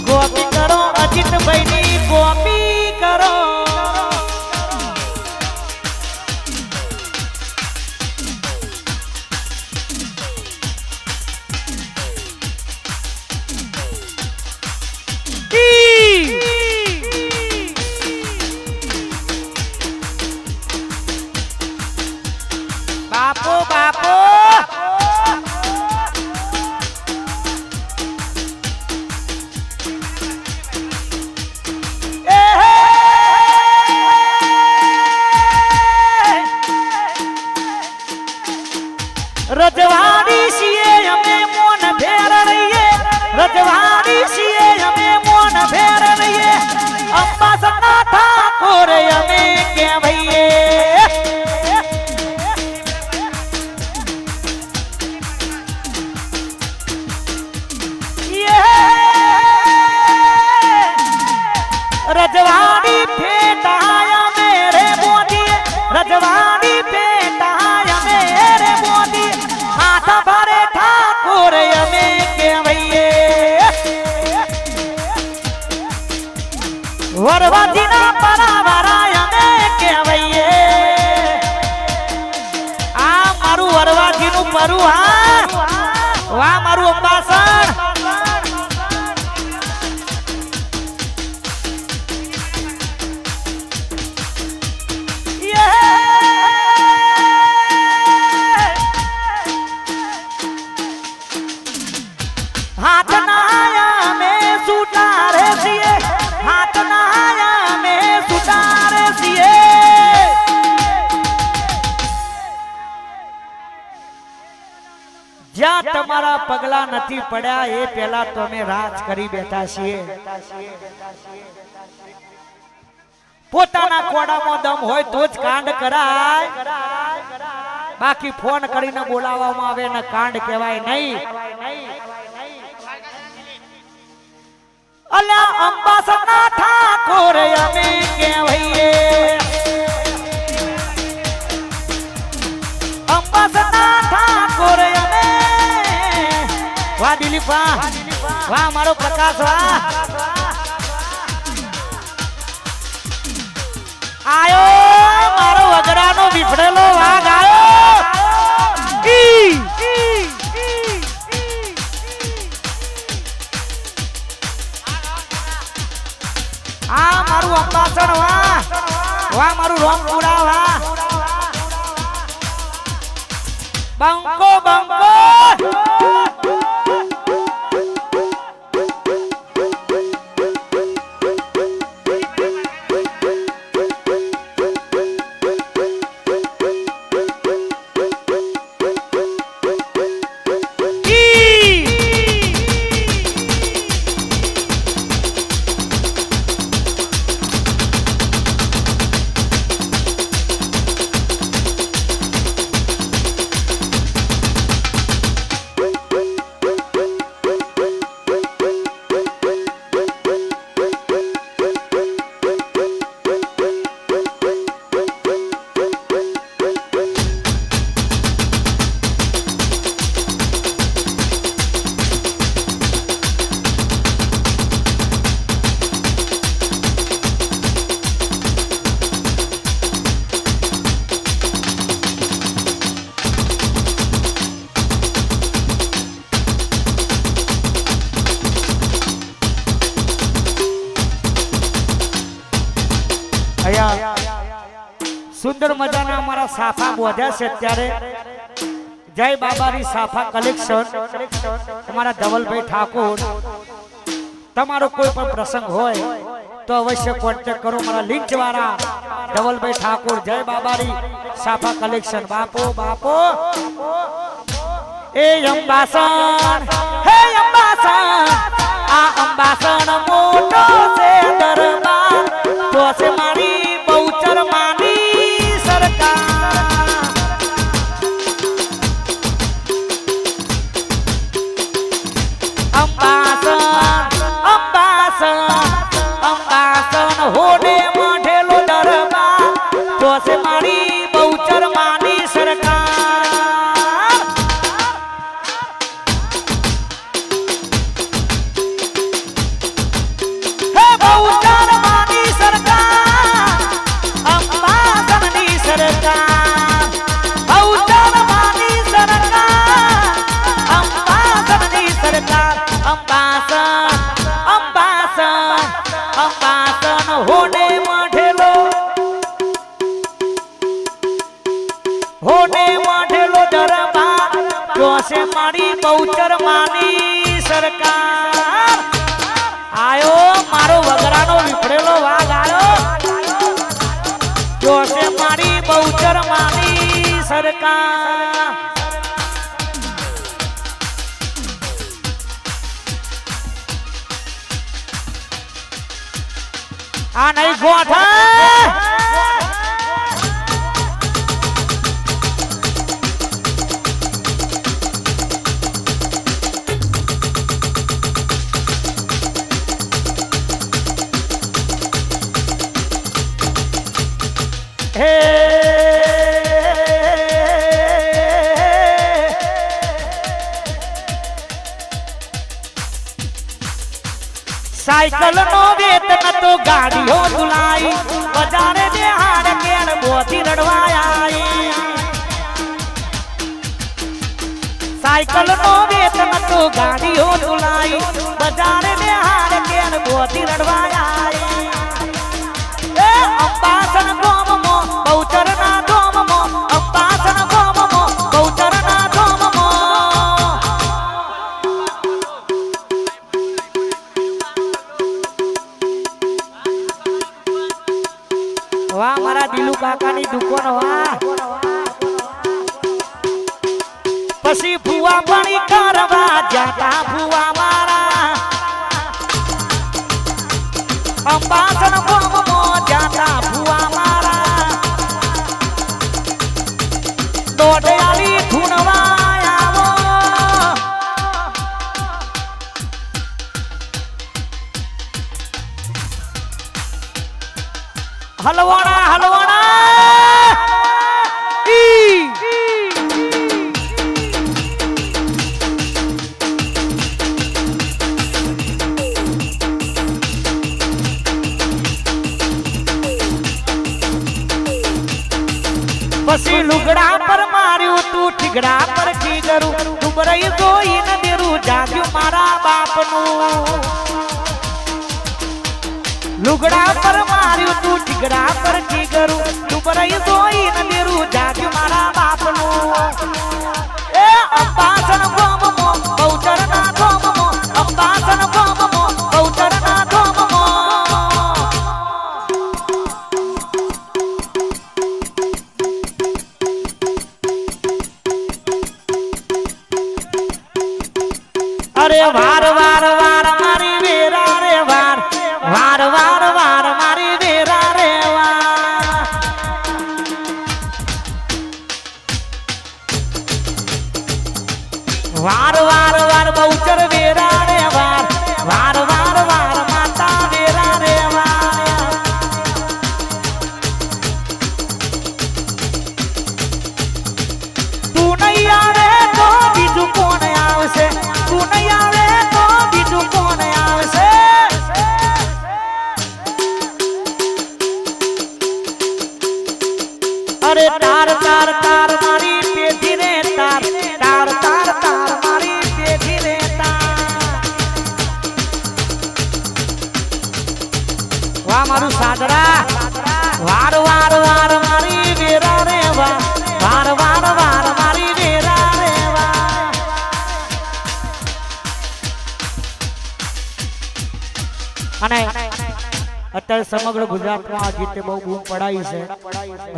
ગોપી કરો અજીતભાઈની ગોપી કરો બાપો બાપો અંબાસના ઠાકોર અમે કહેવાઈએ રજવાડી ફેટાય મેરે મોદી રજવાડી ફેટાય મેરે મોદી હાથ ભરે ઠાકોર અમે કહેવાઈએ વરવાજીના પરાવરાય અમે કહેવાઈએ આ મારું વરવાજીનું પરું હા વાહ મારું અંબાસણ हाथ नाया में सुतारे सिए हाथ नाया में सुतारे सिए જ્યાં તમારા પગલા નથી પડ્યા એ પહેલા તમે રાજ કરી બેઠા છીએ પોતાના કોડામાં દમ હોય તો જ કાંડ કરાય બાકી ફોન કરીને બોલાવવામાં આવે ને કાંડ કહેવાય નહીં અલ્યા અંબાસના ઠાકોર અમે કહેવાઈએ અંબાસના ઠાકોર અમે વાહ દિલીપ વાહ મારો પ્રકાશ વાહ આયો મારો વગડાનો વિફરેલો વાઘ આયો આ મારું અંબાસણ વાહ વાહ મારું રોમપુરા વાહ બંકો બંકો સુંદર મજાના અમારા સાફા બોધ્યા છે અત્યારે જય બાબારી સાફા કલેક્શન તમારા ધવલભાઈ ઠાકોર તમારો કોઈ પણ પ્રસંગ હોય તો અવશ્ય કોન્ટેક્ટ કરો મારા લિંક વાળા ધવલભાઈ ઠાકોર જય બાબારી સાફા કલેક્શન બાપો બાપો એ અંબાસણ હે અંબાસણ આ અંબાસણ મોટો છે દરબાર તો છે મારી બહુચર માની સરકાર અંબાસણ અંબાસણ અંબાસણ હોડે મઢેલો દરબાર તો છે મારી બહુચર માની સરકાર હે બહુચર માની સરકાર અંબાસણની સરકાર બહુચર માની સરકાર અંબાસણની સરકાર અંબાસણ અંબાસણ અંબાસણ હોડે મઢેલો દરબાર જોશે મારી બહુચર માની સરકાર આયો મારો વગરાનો વિફરેલો વાઘ આયો જોશે મારી બહુચર માની સરકાર આ નહીં ગોઠા साइकिल नो वेतन तो गाड़ियों धुलाई बजारे बिहार केड़ मोती रड़वाया साइकिल नो वेतन तो गाड़ियों धुलाई बजारे बिहार केड़ मोती रड़वाया अंबासन गोम मो बहुचर ना गोम मो अंबासन गोम मो बहुचर ना गोम मो वाह मारा दिलू काका नी दुकान वाह पसी फुआ पानी करवा जाता फुआ मारा अंबासन गोम मो जाता फुआ मारा डोडियाली धुनवाया वो हलवाना हलवाना पसी लुगड़ा पर मार्यू तू ठिगड़ा पर ठिगरू डुबरई गोई न देरू जाग्यू मारा बाप नु लुगड़ा पर मार्यू तू ठिगड़ा पर ठिगरू डुबरई गोई न देरू जाग्यू मारा बाप नु ए अंबासन गोम मो बहुचर ना गोम मो अंबासन गोम मो बहुचर ना गोम मो अरे वार वार वार मारी वेरा रे वार वार वार वार मारी वेरा रे वार वार वार वार बहुचर वेरा रे वार वार वार वार माता वेरा रे वार तू नहीं आवे तो बीजू कोण आवशे तू नहीं आवे तो बीजू कोण आवशे अरे तार तार तार मारी पेटी रे तार तार तार तार मारी पेटी रे तार वाह मारू सादरा वार वार वार मारी वेरा रे वाह वार वार वार मारी वेरा रे वाह અને અત્યારે સમગ્ર ગુજરાતમાં આ ગીતે બહુ બૂમ પડાઈ છે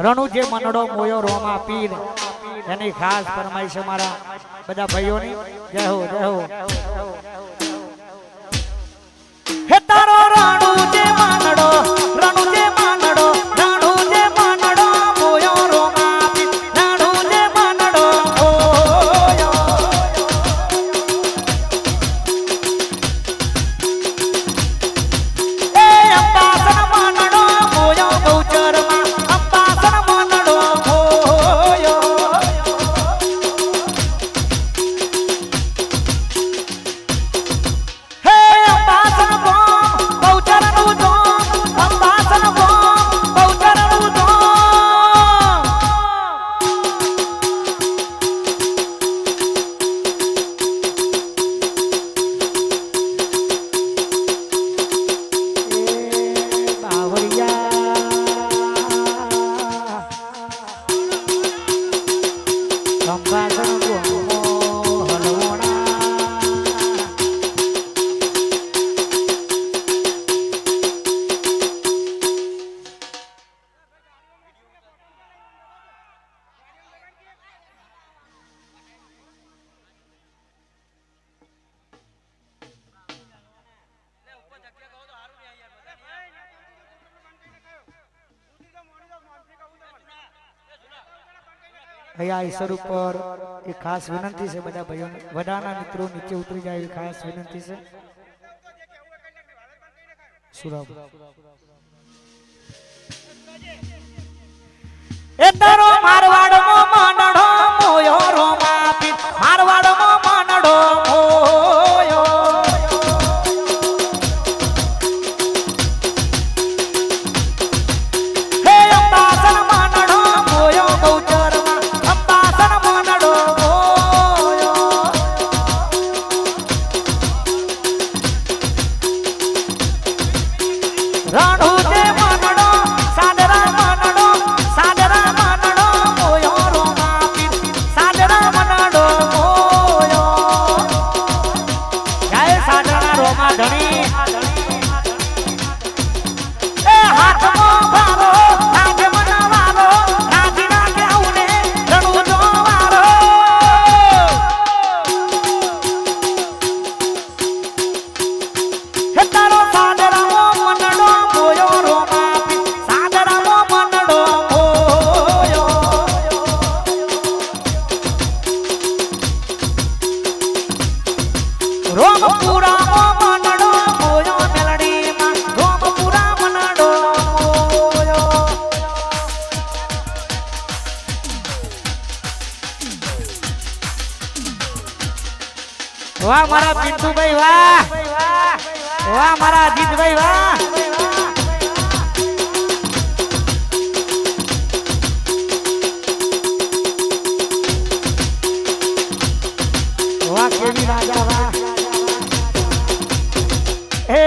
રણુ જે મનડો મોયો રોમા પીર એની ખાસ ફરમાઈશ અમારા બધા ભાઈઓની જય હો જય હો હે તારો રણુ જે મનડો રણુ જે મનડો રણુ જે મનડો મોયો રોમા પીર રણુ જે મનડો મોયો અહીંયા ઈશ્વર ઉપર એક ખાસ વિનંતી છે બધા ભાઈઓ વડાના મિત્રો નીચે ઉતરી જાય એવી ખાસ વિનંતી છે સુરાબ એ તારો મારવાડ મો માનડો મોયો રોમા પી મારવાડ મો માનડો મોયો હે અંબાસન માનડો મોયો ગૌચર માં અંબાસન માનડો મોયો રાણુ તે માનડો સાદરા માનડો સાદરા માનડો મોયો રોમા પી સાદરા માનડો મોયો જય સાદરા રોમા ધણી એ હાથમાં ભારો નાગે મનાવારો નાગી નાગે આઉને રણુ જોવારો હે તારો સાદરા મનડો મોયો રોમા પી સાદરા મનડો મોયો રોમપુરા મનડો મોયો મેલડીમાં રોમપુરા મનડો મોયો વાહ મારા પિન્ટુભાઈ વાહ વાહ મારા અજીતભાઈ વાહ વાહ કેવી રાજા વાહ હે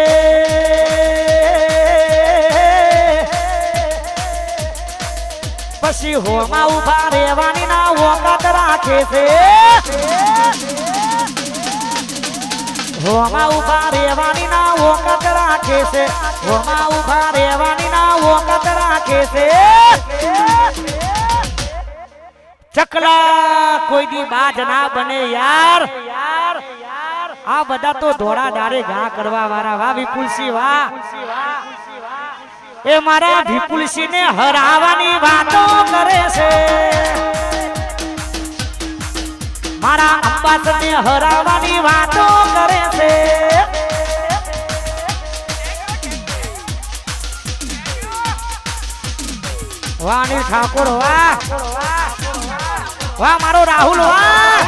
પછી હોમાં ઉભા રહેવાની ના વખત રાખે છે હોમાં ઉભા રહેવાની ના વખત રાખે છે હોમાં ઉભા રહેવાની ના વખત રાખે છે ચકલા કોઈ દી બાજ ના બને યાર આ બધા તો ધોળા ડારે ઘા કરવા વાળા વાહ વિપુલસિંહ વાહ એ મારા વિપુલસિંહ ને હરાવાની વાતો કરે છે મારા અંબાસન ને હરાવાની વાતો કરે છે વાહ અનિલ ઠાકોર વાહ વાહ મારો રાહુલ વાહ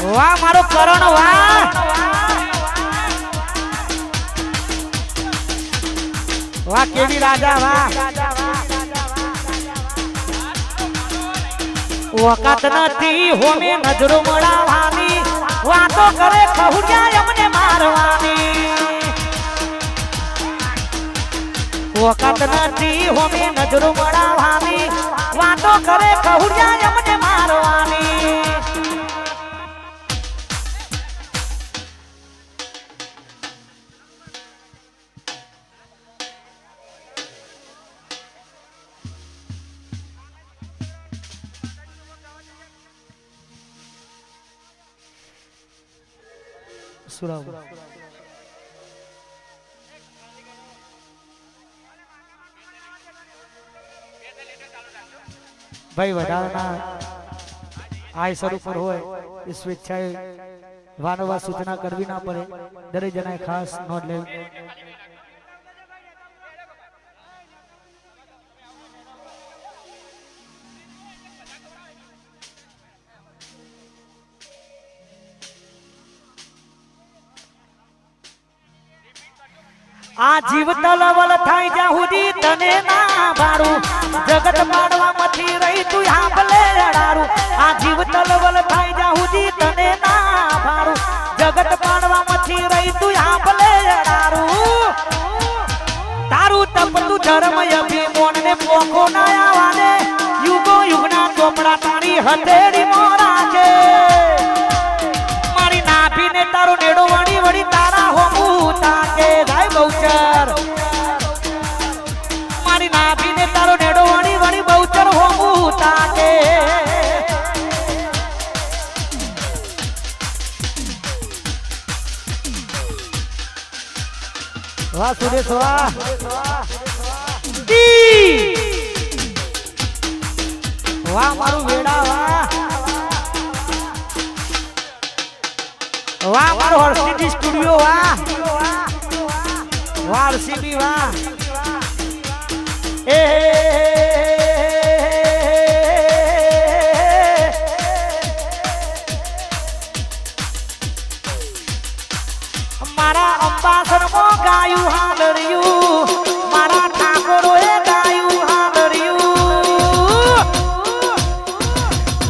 વાહ મારો કરણ વાહ વાહ કેવી રાજા વાહ વખત નથી હોમે નજરો મળાવાની વાતો કરે ખહુડિયા અમને મારવાની વખત નથી હોમે નજરો મળાવાની વાતો કરે ખહુડિયા અમને મારવાની સુરાવ ભાઈ વધારાના આય સ્વરૂપ પર હોય એ સ્વેચ્છાએ વારંવાર સૂચના કરવી ના પડે દરેક જણાએ ખાસ નોંધ લેવી આ જીવ તલવલ થાય જ્યાં સુધી તને ના ભાડું જગત પાડવામાંથી રહી તું આંભલે અડારું આ જીવ તલવલ થાય જ્યાં સુધી તને ના ભાડું જગત પાડવામાંથી રહી તું આંભલે અડારું તારું તપતું ધર્મ અભિમોન ને પોખો ના આવાને યુગો યુગના ચોપડા તારી હથેળી મોરા છે મારી નાભીને તારો નેડો વળી વળી તારા હોમું તાકે જાય બહુચર મારી નાભીને તારો નેડો વળી વળી બહુચર હોમું તાકે વાહ સુરેશ વાહ આરસીબી વાહ એ મારા અંબાસરમાં ગાયું હાલર્યું મારા ઠાકોરોએ ગાયું હાલર્યું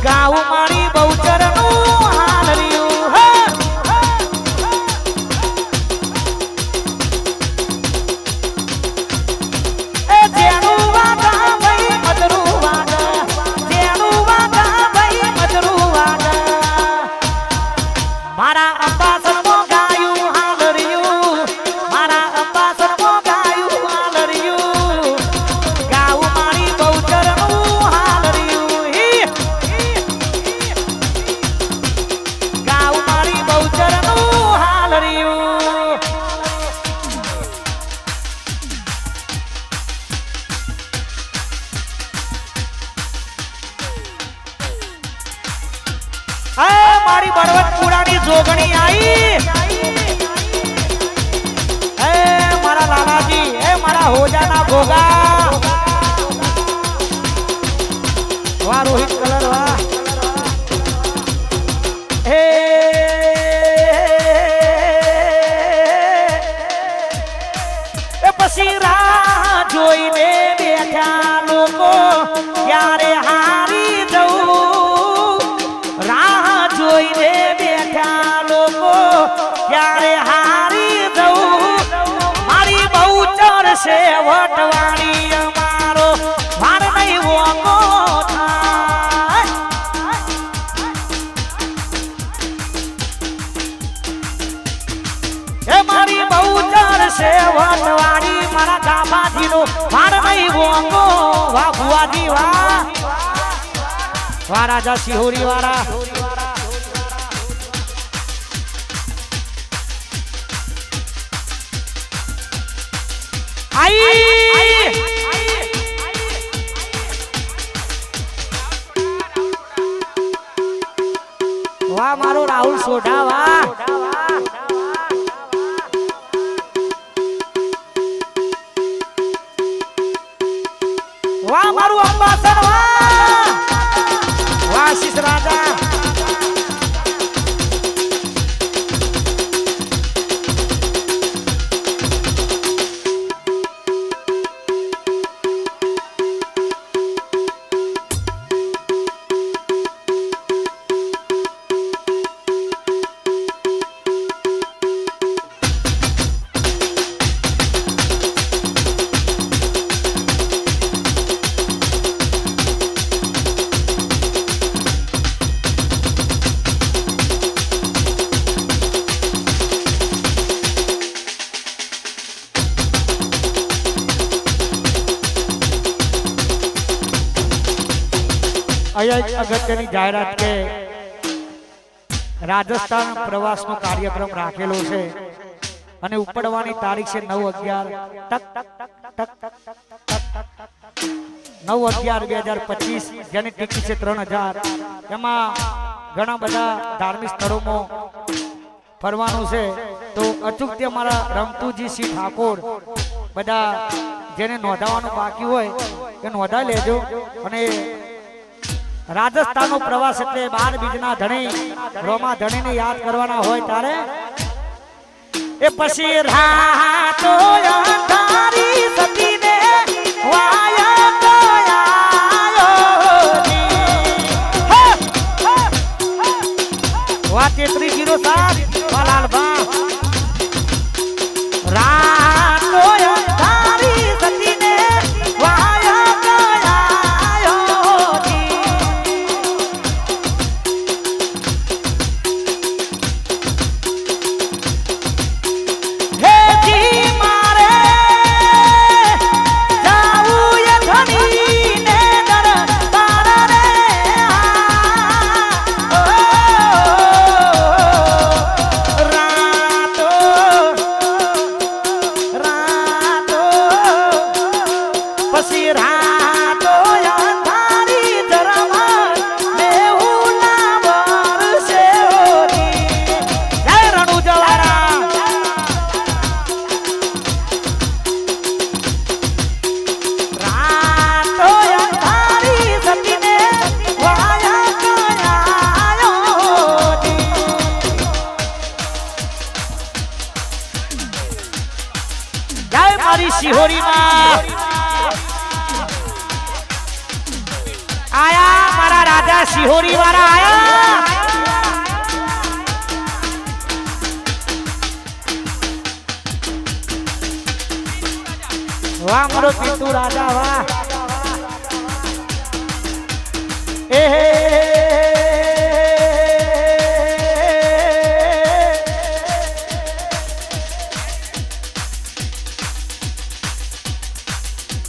ગાવું મારી બહુચરનું હાલર્યું એ જેનું વાગા ભાઈ મધરું વાગા જેનું વાગા ભાઈ મધરું વાગા મારા અંબાસરમાં ગાયું હાલર્યું મારા અંબાસરમાં ગાયું હાલર્યું ગાવું મારી બહુચરનું હાલર્યું ગાવું મારી બહુચરનું હાલર્યું મારી બળવંતપુરાની જોગણી આઈ મારા લાલાજી મારા હોજાના ભોગા વાહ રોહિત કલર વાહ પછી રાહ જોઈને બેઠા લોકો ક્યારે હારી જવું રાહ જોઈને બેઠા લોકો ક્યારે હારી જવું મારી બહુચર છે વટવાણી અમારો વાર નહીં વોકો થાય એ મારી બહુચર છે વટવાણી મારા ગાભાજીનો વાર નહીં વોકો વાહ ભુવાજી વાહ વાહ રાજા સિહોરી વાળા આઈ વાહ મારો રાહુલ સોઢા વાહ વાહ મારું અંબાસર વાહ વાહ શીશ રાજા અહીંયા અગત્યની જાહેરાત કે રાજસ્થાન પ્રવાસનો કાર્યક્રમ રાખેલો છે અને ઉપડવાની તારીખ છે 9/11/2025 જેની ટિકિટ છે 3000 એમાં ઘણા બધા ધાર્મિક સ્થળોમાં ફરવાનું છે તો અચૂક તે મારા રમતુજી સિંહ ઠાકોર બધા જેને નોંધાવાનું બાકી હોય એ નોંધાઈ લેજો અને રાજસ્થાનનો પ્રવાસ એટલે 12 બીજના ધણી રોમા ધણીને યાદ કરવાના હોય ત્યારે એ પછી રાતો અંધારી સતીને વાયા વાહ 3307 લાલભા રાતો અંધારી સતીને મારે આયા મારા રાજા શિહોરી વાળા આયા વાહ મારો પિન્ટુ રાજા વાહ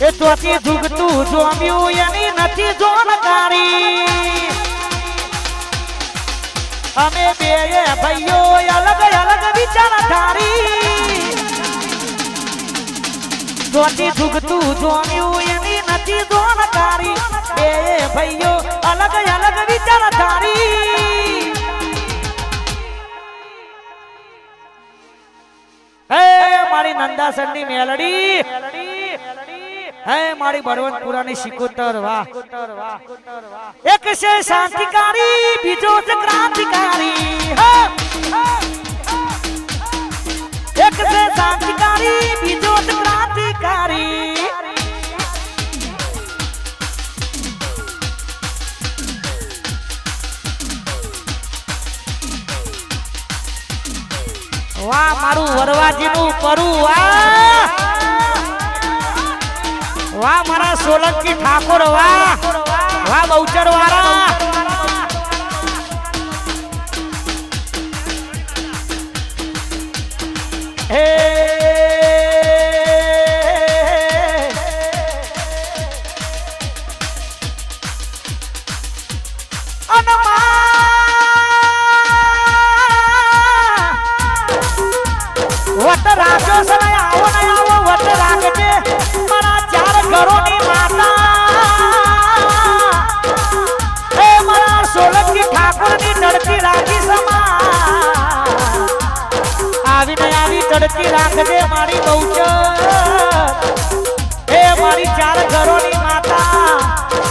એ ચોથી જુગતું જોમ્યું એની નથી જોનકારી અમે બે ભાઈઓ અલગ અલગ વિચારધારી ચોથી જુગતું જોમ્યું એની નથી જોનકારી બે ભાઈઓ અલગ અલગ વિચારધારી હે મારી નંદાસરની મેલડી હે મારી બળવંતપુરાની શિકોતર વાહ એક છે શાંતિકારી બીજો છે ક્રાંતિકારી એક છે શાંતિકારી બીજો છે ક્રાંતિકારી વાહ મારું વરવાજીનું પરું વાહ વાહ મારા સોલંકી ઠાકોર વાહ વાહ બહુચર વાળા હે વટ રાજો સનાય આવો ને આવો વટ રાખજે મારા ચાર ઘરોની માતા એ મારા સોલંકી ઠાકોરની તડકી રાખી સમા આવીને આવી તડકી રાખજે મારી બહુચર એ મારી ચાર ઘરોની માતા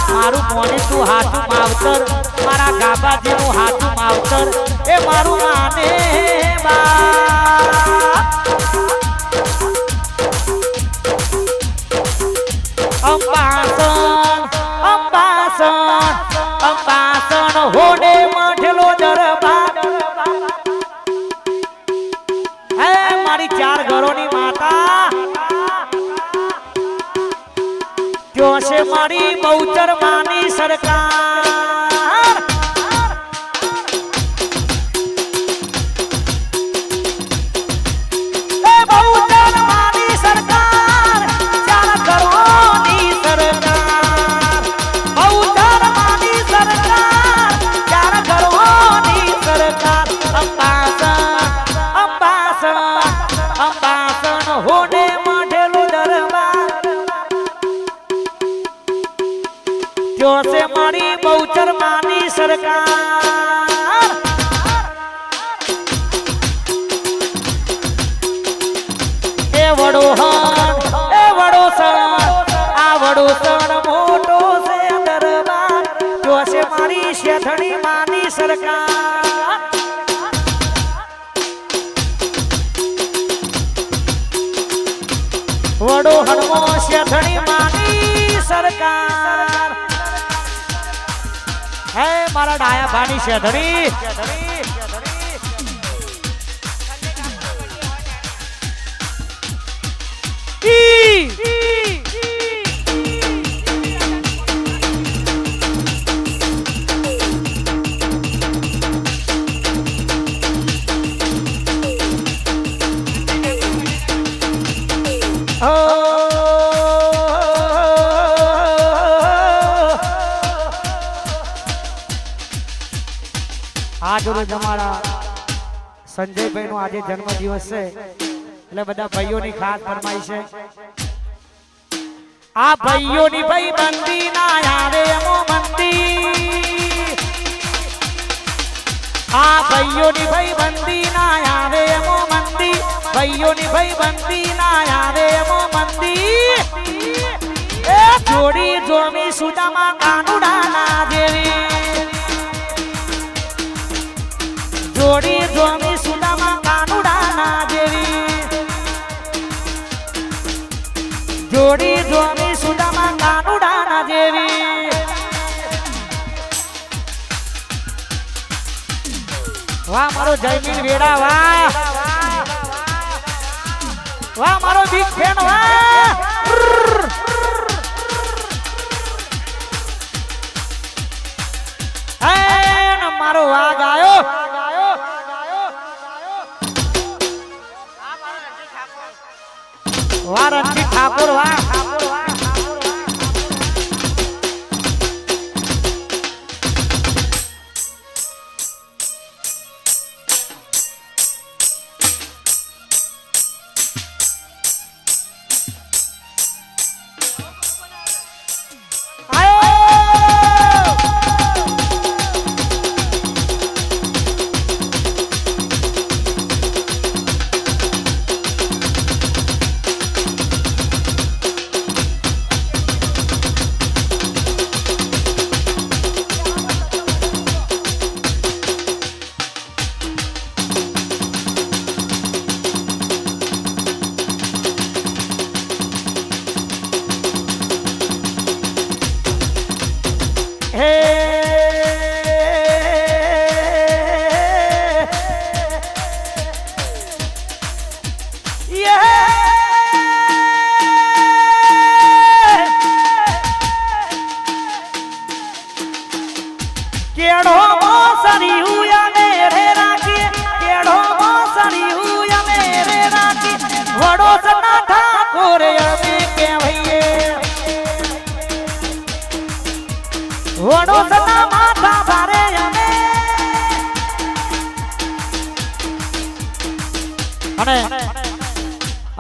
મારું મોની તું હાથું માવતર મારા ગાબાજીનું હાથું માવતર એ મારું માને બા અંબાસન હોડે મઠેલો દરબાર હે મારી ચાર ઘરોની માતા ત્યો છે મારી બહુચર માની સરકાર એ બહુચર માની સરકાર ચાર ઘરોની સરકાર બહુચર માની સરકાર ચાર ઘરોની સરકાર અંબાસન હોડે મઢેલો દરબાર જો છે મારી બહુચર માની સરકાર એ વડો સણ આ વડો સણ મોટો છે દરબાર જો છે મારી શેઠણી માની સરકાર વડો હણમો શેઠણી માની સરકાર હે મારા ડાયા ભાની શેઠણી આજ રોજ અમારા સંજયભાઈ નો આજે જન્મદિવસ છે એટલે બધા ભાઈઓની ખાસ ફરમાઈ છે આ ભાઈઓની ભાઈ બંદી ના આવે એમો મંદી આ ભાઈઓની ભાઈ બંદી ના આવે એમો મંદી ભાઈઓની ભાઈ બંદી ના આવે એમો મંદી એ જોડી જોમી સુદામા કાનુડા ના દેવી જોડી જોમી સુદામા કાનુડા ના દેવી જોડી જોમી સુદામા કાનુડા ના દેવી વાહ મારો જયમીન વેડા વાહ વાહ મારો બિગ ફેન વાહ મારો વાઘ આયો વાહ રણજીત ઠાકોર વાહ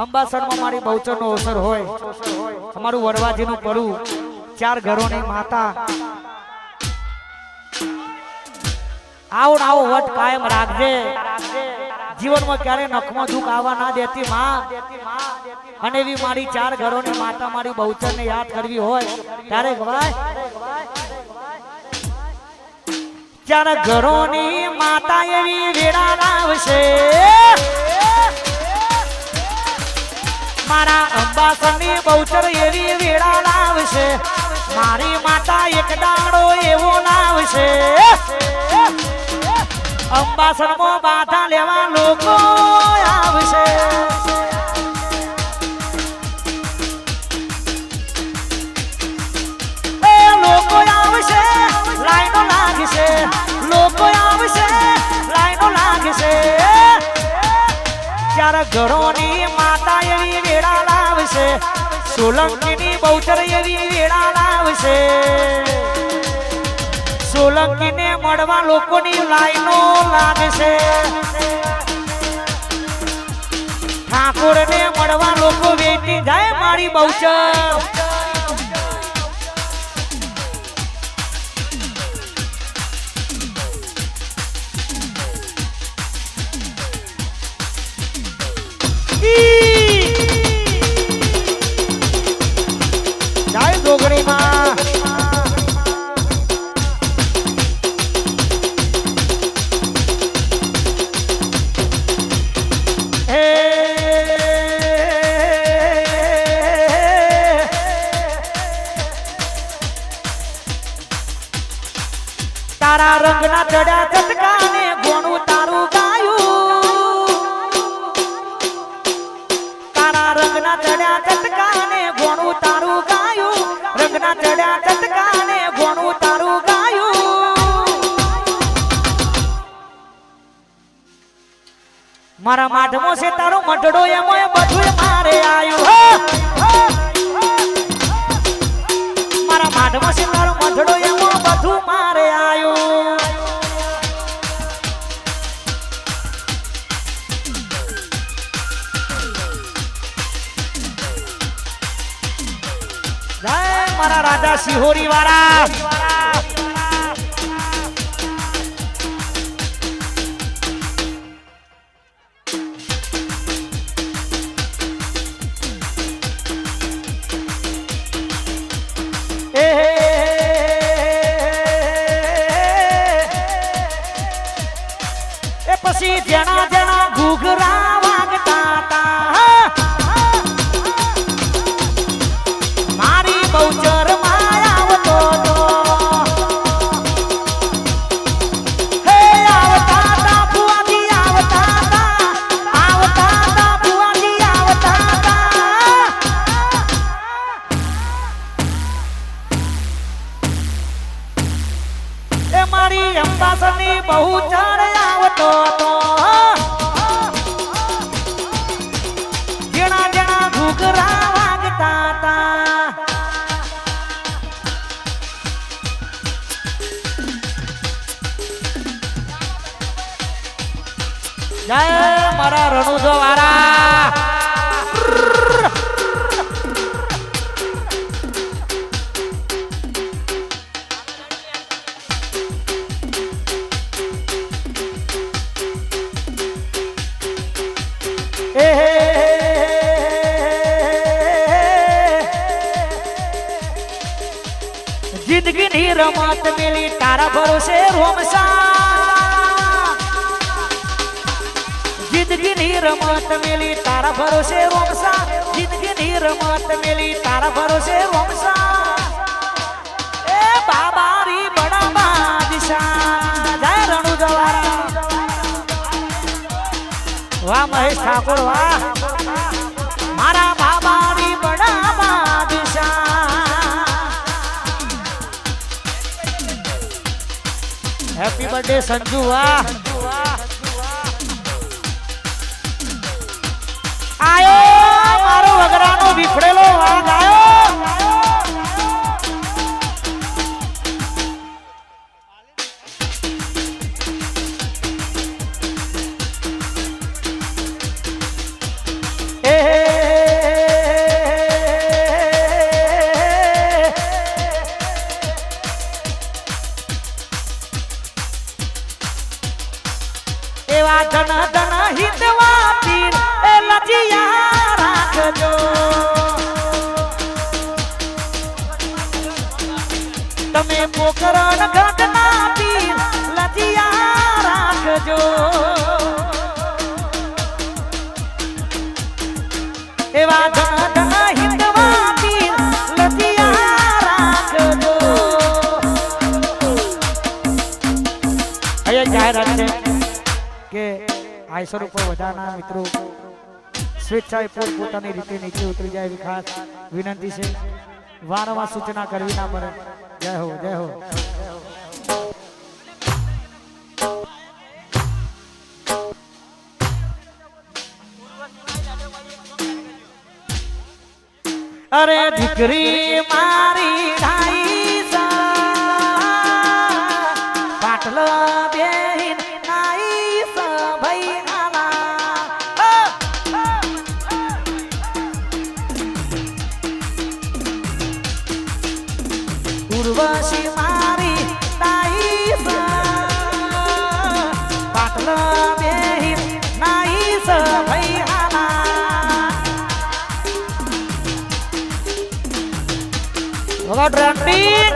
અંબાસરમાં મારી બહુચરનો અવસર હોય અમારું વરવાજીનું પડું 4 ઘરોની માતા આવો ને આવો વટ કાયમ રાખજે જીવનમાં ક્યારે નખમાં દુઃખ આવવા ના દેતી માં અને એવી મારી 4 ઘરોની માતા મારી બહુચરને યાદ કરવી હોય ત્યારે ગવાય 4 ઘરોની માતા એવી વેળા લાવશે મારા અંબાસરની બહુચર એવી વેળા લાવશે મારી માતા એક દાડો એવો લાવશે અંબાસરમાં બાધા લેવા લોકો આવશે એ લોકો આવશે લાઈનો લાગશે લોકો આવશે લાઈનો લાગશે 4 ઘરોની માતા એવી વેળા લાવશે સોલંકીની બહુચર એવી વેળા લાવશે સોલંકીને મળવા લોકોની લાઈનો લાગશે ઠાકોરને મળવા લોકો વેચી જાય મારી બહુચર જય ડોગરી માં તારા રંગના ચડ્યા ચટકાને ગોણું તારું ગાયું તારા રંગના ચડ્યા ચટકાને ગોણું તારું ગાયું રંગના ચડ્યા ચટકાને ગોણું તારું ગાયું મારા માઢમો છે તારો મઢડો એમોય બધું મારે આયું મારા માઢમો છે તારો મઢડો એમો બધું મારે આયું જય મારા રાજા સિહોરી વાળા પછી જણા જણા ઘૂઘરા વાગતા તા મારી બહુચર માં આવતો તો હે આવતા તા મારી અંબાસની બહુ ચડ આવતો હતો જેણા જેણા ઘૂઘરા વાગતા હતા જય મારા રણુજો વાળા जिंदगी नहीं रमत मिली तारा भरोसे रोमसा जिंदगी नहीं रमत मिली तारा भरोसे रोमसा जिंदगी नहीं रमत मिली तारा भरोसे रोमसा ए बाबारी बड़ा बादशाह जय रणु जवारा वाह महेश ठाकुर वाह मारा बाबारी बड़ा बादशाह हैप्पी बर्थडे संजू वाह आयो मारो वगरानो विफड़ेलो वाग आयो એવા ધન ધન હિતવા પીર એ લજિયા રાખજો તમે પોકરણ ઘટના પીર લજિયા રાખજો એવા ધન ધન હિતવા પીર લજિયા રાખજો અહીંયા જાહેરાત છે કે આઈસર ઉપર વધારના મિત્રો સ્વેચ્છાએ પોતાની રીતે નીચે ઉતરી જાય એવી ખાસ વિનંતી છે વારંવાર સૂચના કરવી ના પડે જય હો જય હો અરે દીકરી મારી ઢાઈ પાટલો બેહીન ઉર્વશી મારી તાઈ પાટલા બેહીન નાઈ ભાઈ આલા વગર રંડી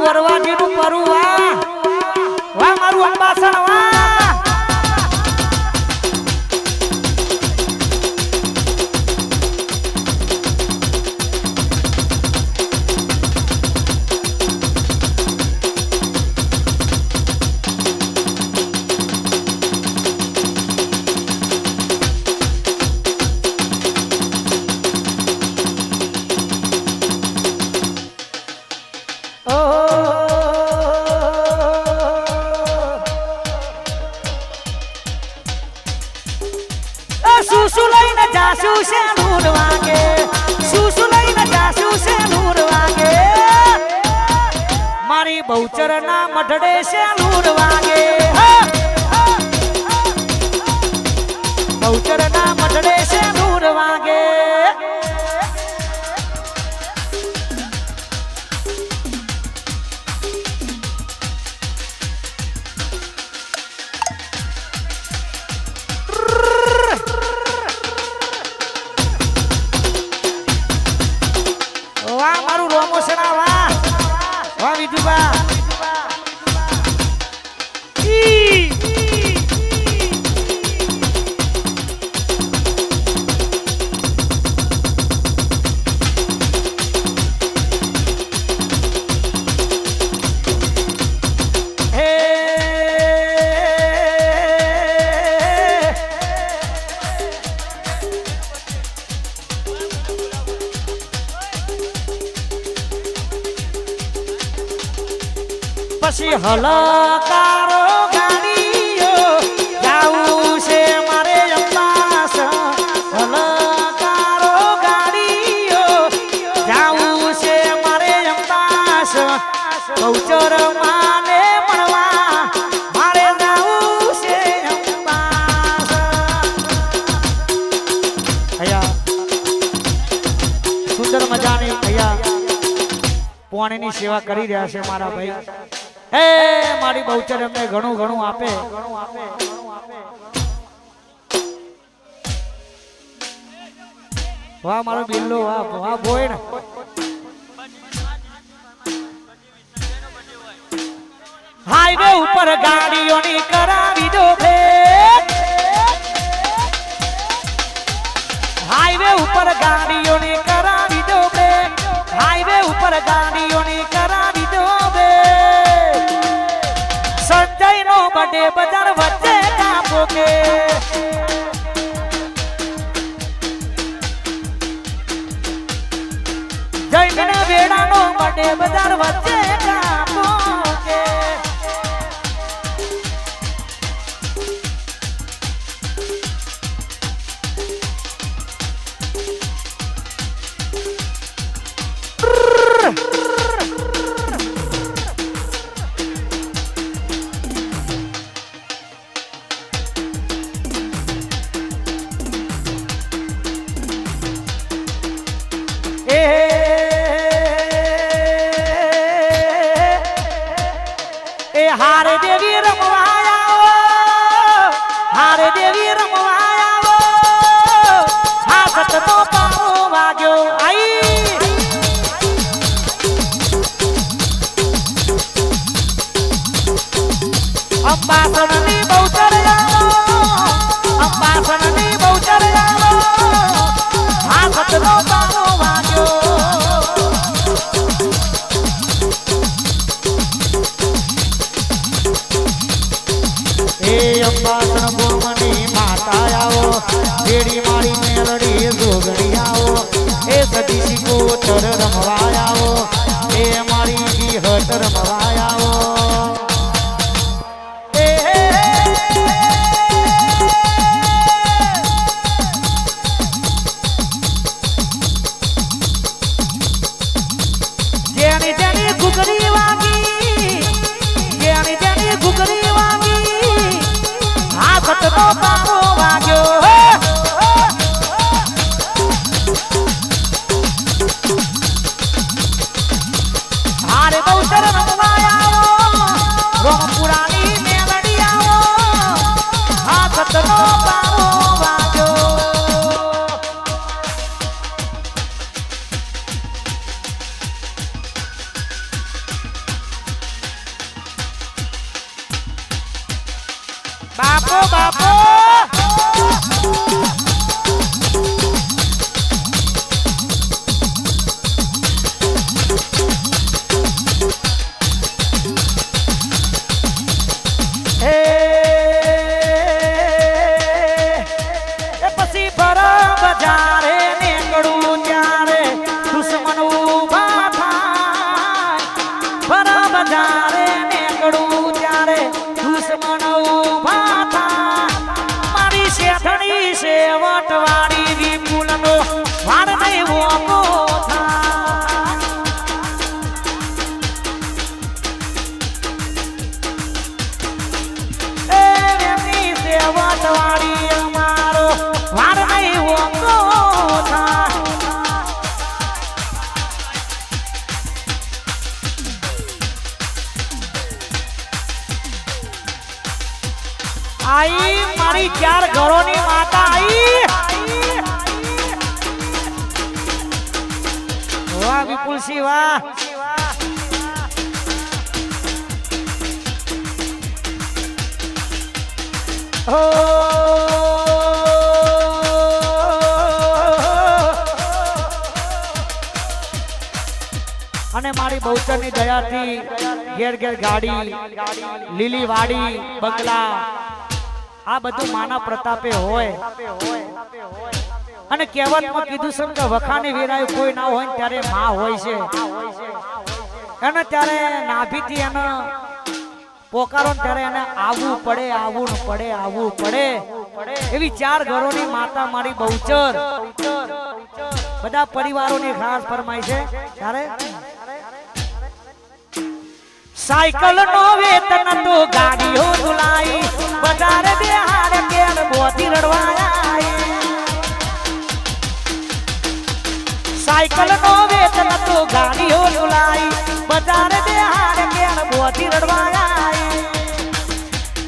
વરવાજીનું પરું વાહ વાહ મારું અંબાસણ વાહ સુસુ લઈને જાસુ છે નૂર વાગે સુસુ લઈને જાસુ છે નૂર વાગે મારી બહુચર ના મઢડે છે નૂર વાગે બહુચર ના મઢડે છે નૂર વાગે બીજુબા પછી હલકારો ગાડીઓ જાવું છે મારે અંબાસ હલકારો ગાડીઓ જાવું છે મારે અંબાસ બહુચર માને મળવા મારે જાવું છે અંબાસ અહીંયા સુંદર મજાની અહીંયા પાણીની સેવા કરી રહ્યા છે મારા ભાઈ હે મારી બહુચર એમને ઘણું ઘણું આપે વાહ મારો બિલ્લો વાહ વાહ બોય ને હાઈવે ઉપર ગાડીઓની કરાવી દો ભેટ હાઈવે ઉપર ગાડીઓની કરાવી દો ભેટ હાઈવે ઉપર ગાડીઓની કરાવી દો ભેટ સંજયનો બડે બજાર વચ્ચે કાપો કે જૈન વેડાનો બડે બજાર વચ્ચે કાપો કે હારે દેવી રમવા આવો હારે દેવી રમવા આવો હા સતનો પાવો વાગ્યો આઈ અંબાસણની બહુચર આવો અંબાસણની બહુચર આવો હા સતનો પાવો વાગ્યો અંબાસણ ભૂમની માતા આવો બેડી મારી મેલડી જોગણી આવો એ સદી કોતર રમવા આવો એ મારી ગીહટ રમવા આવો જેની જેની ઘૂઘરી વાગી જેની જેની ઘૂઘરી વાગી સતનો પાવો વાગ્યો હારે બહુચર રમવા આવો રોમપુરાની મેલડી આવો હા સતનો પાવો વાગ્યો બાપો બાપો પછી બરાબર બજારે નીકળું ત્યારે દુશ્મન ઉભા થાય બરાબર બજારે નીકળું ત્યારે દુશ્મન ઉભા થાય મારી શેઠણી સેવટવાળી વિપુલનો વાળ નહીં વોકો થાય એમની સેવટવાળી અમારો વાળ નહીં વોકો થાય आई मारी चार घरों माता आई वाह विपुल सिंह वाह અને મારી બહુચરની દયાથી ઘેર ઘેર ગાડી લીલી વાડી બંગલા આ બધું માના પ્રતાપે હોય અને કહેવતમાં કીધું છે કે વખાની વેરાયું કોઈ ના હોય ને ત્યારે માં હોય છે અને ત્યારે નાભીથી એને પોકારો ને ત્યારે એને આવવું પડે એવી 4 ઘરોની માતા મારી બહુચર બધા પરિવારોની ખાસ ફરમાઈ છે ત્યારે સાયકલ નો વેતન તો ગાડીઓ ધુલાઈ બજાર બેહાડ કેર બોધી રડવાયા સાયકલ નો વેતન તો ગાડીઓ ધુલાઈ બજાર બેહાડ કેર બોધી રડવાયા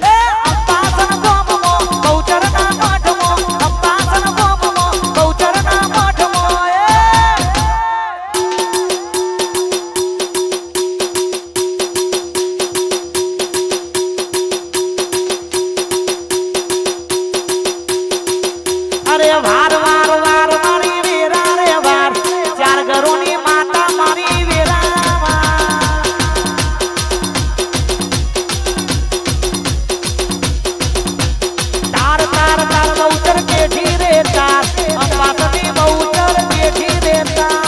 એ અંબાસન ગોમમો બહુચર ના મઠમો અંબાસન ગોમમો બહુચર ના મઠમો અરે વાર વાર વાર મારી વેરા રે વાર 4 ઘરોની માતા મારી વેરા તાર તાર તાર બહુચર કેઠી રે તાર અંબાસની બહુચર કેઠી રે તાર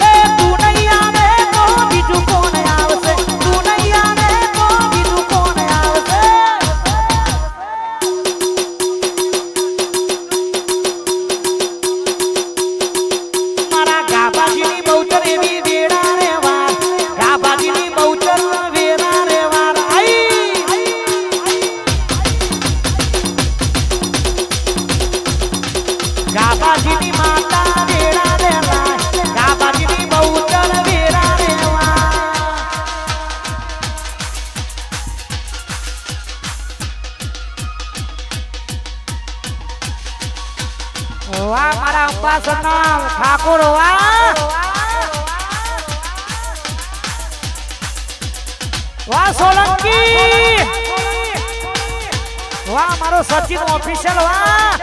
એ તું નહીં આવે તો બીજું કોણ આવશે તું નહીં આવે તો બીજું કોણ આવશે મારા ગાબાજીની બહુચર એવી વેરા રે વાર ગાબાજીની બહુચર વેરા રે વાર આઈ ગાબાજીની માતા વેરા રે વાર ગાબાજીની બહુચર વેરા રે વાર વાહ મારા અંબાસના ઠાકોર વાહ વાહ સોલંકી વાહ મારો સચિન ઓફિશિયલ વાહ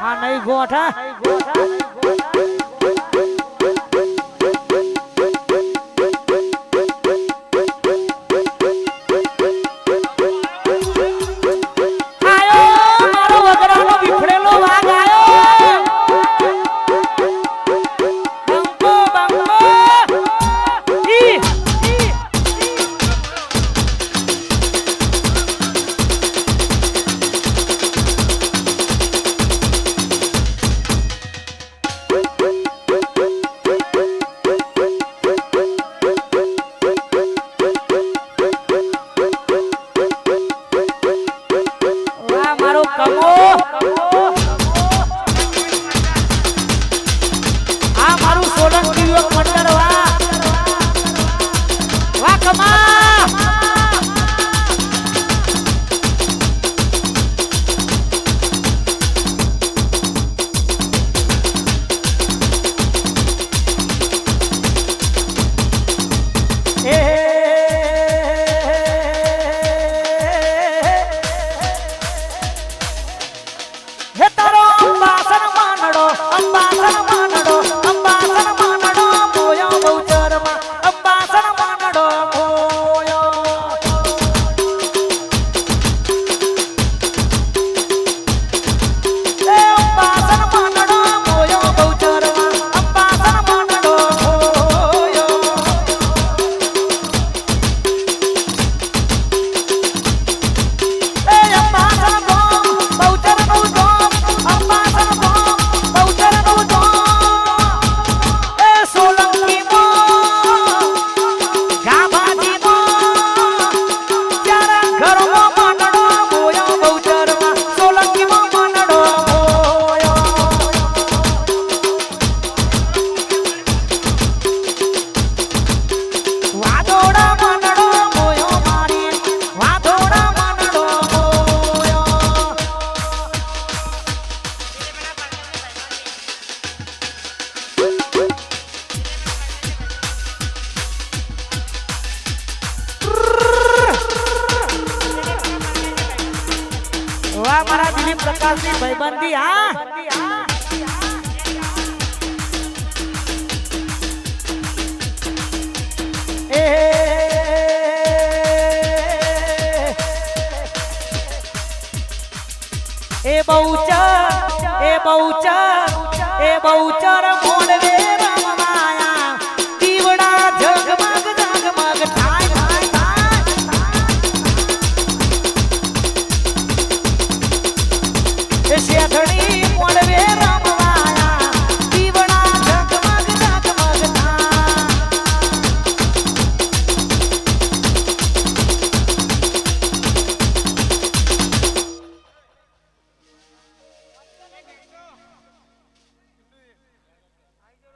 હા નહીં ગોઠા આયો મારો વગડાનો વિફરેલો વાઘ આયો બંકો બંકો ઈ વાહ મારો કમો આ મારું સોલંકી યુવક મંડળ વાહ વાહ કમા એ વાહ મારા દિલીપ પ્રકાશની ભાઈબંધી હા એ બહુચર મોડવે રમવાયા દીવડા ઝગમગ ઝગમગ થાય થાય થાય એ શેઠણી મોડવે રમવાયા દીવડા ઝગમગ ઝગમગ થાય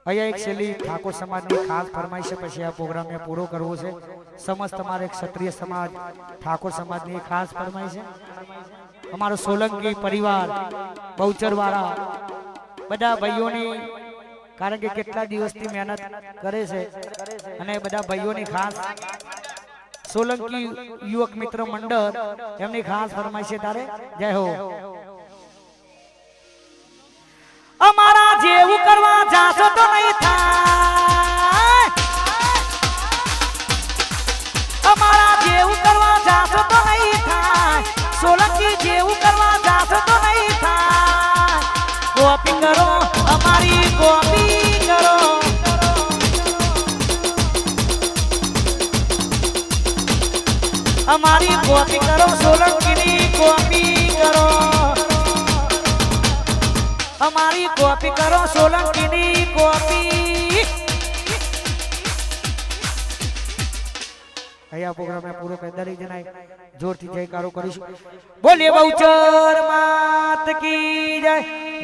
અહીંયા એક છેલ્લી ઠાકોર સમાજની ખાસ ફરમાઈશ છે પછી આ પ્રોગ્રામ મેં પૂરો કરવો છે સમસ્ત અમારે ક્ષત્રિય સમાજ ઠાકોર સમાજની ખાસ ફરમાઈશ છે અમારો સોલંકી પરિવાર બહુચરવાળા બધા ભાઈઓની કારણ કે કેટલા દિવસથી મહેનત કરે છે અને બધા ભાઈઓની ખાસ સોલંકી યુવક મિત્ર મંડળ એમની ખાસ ફરમાઈશ છે તારે જય હો અમારા જેવું કરવા જાશો તો નહીં થાય અમારા જેવું કરવા જાશો તો નહીં થાય સોલંકી જેવું કરવા જાશો તો નહીં થાય કોપી કરો અમારી કોપી કરો અમારી કોપી કરો સોલંકીની કોપી કરો અમારી કોપી કરો સોલંકીની કોપી અહીંયા પ્રોગ્રામ પૂરો કરી દરેક જણાએ જોરથી જયકારો કરીશું બોલે બહુચર માત કી જય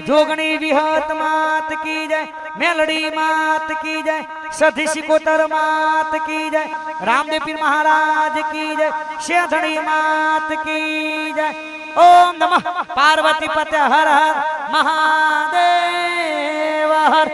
જોગણી વિહત માત કી જય મેલડી માત કી જય સધી સિકોતર માત કી જય રામદેવ પીર મહારાજ કી જય શેઠણી માત કી જય ओम नमः पार्वती पते हर हर महादेव हर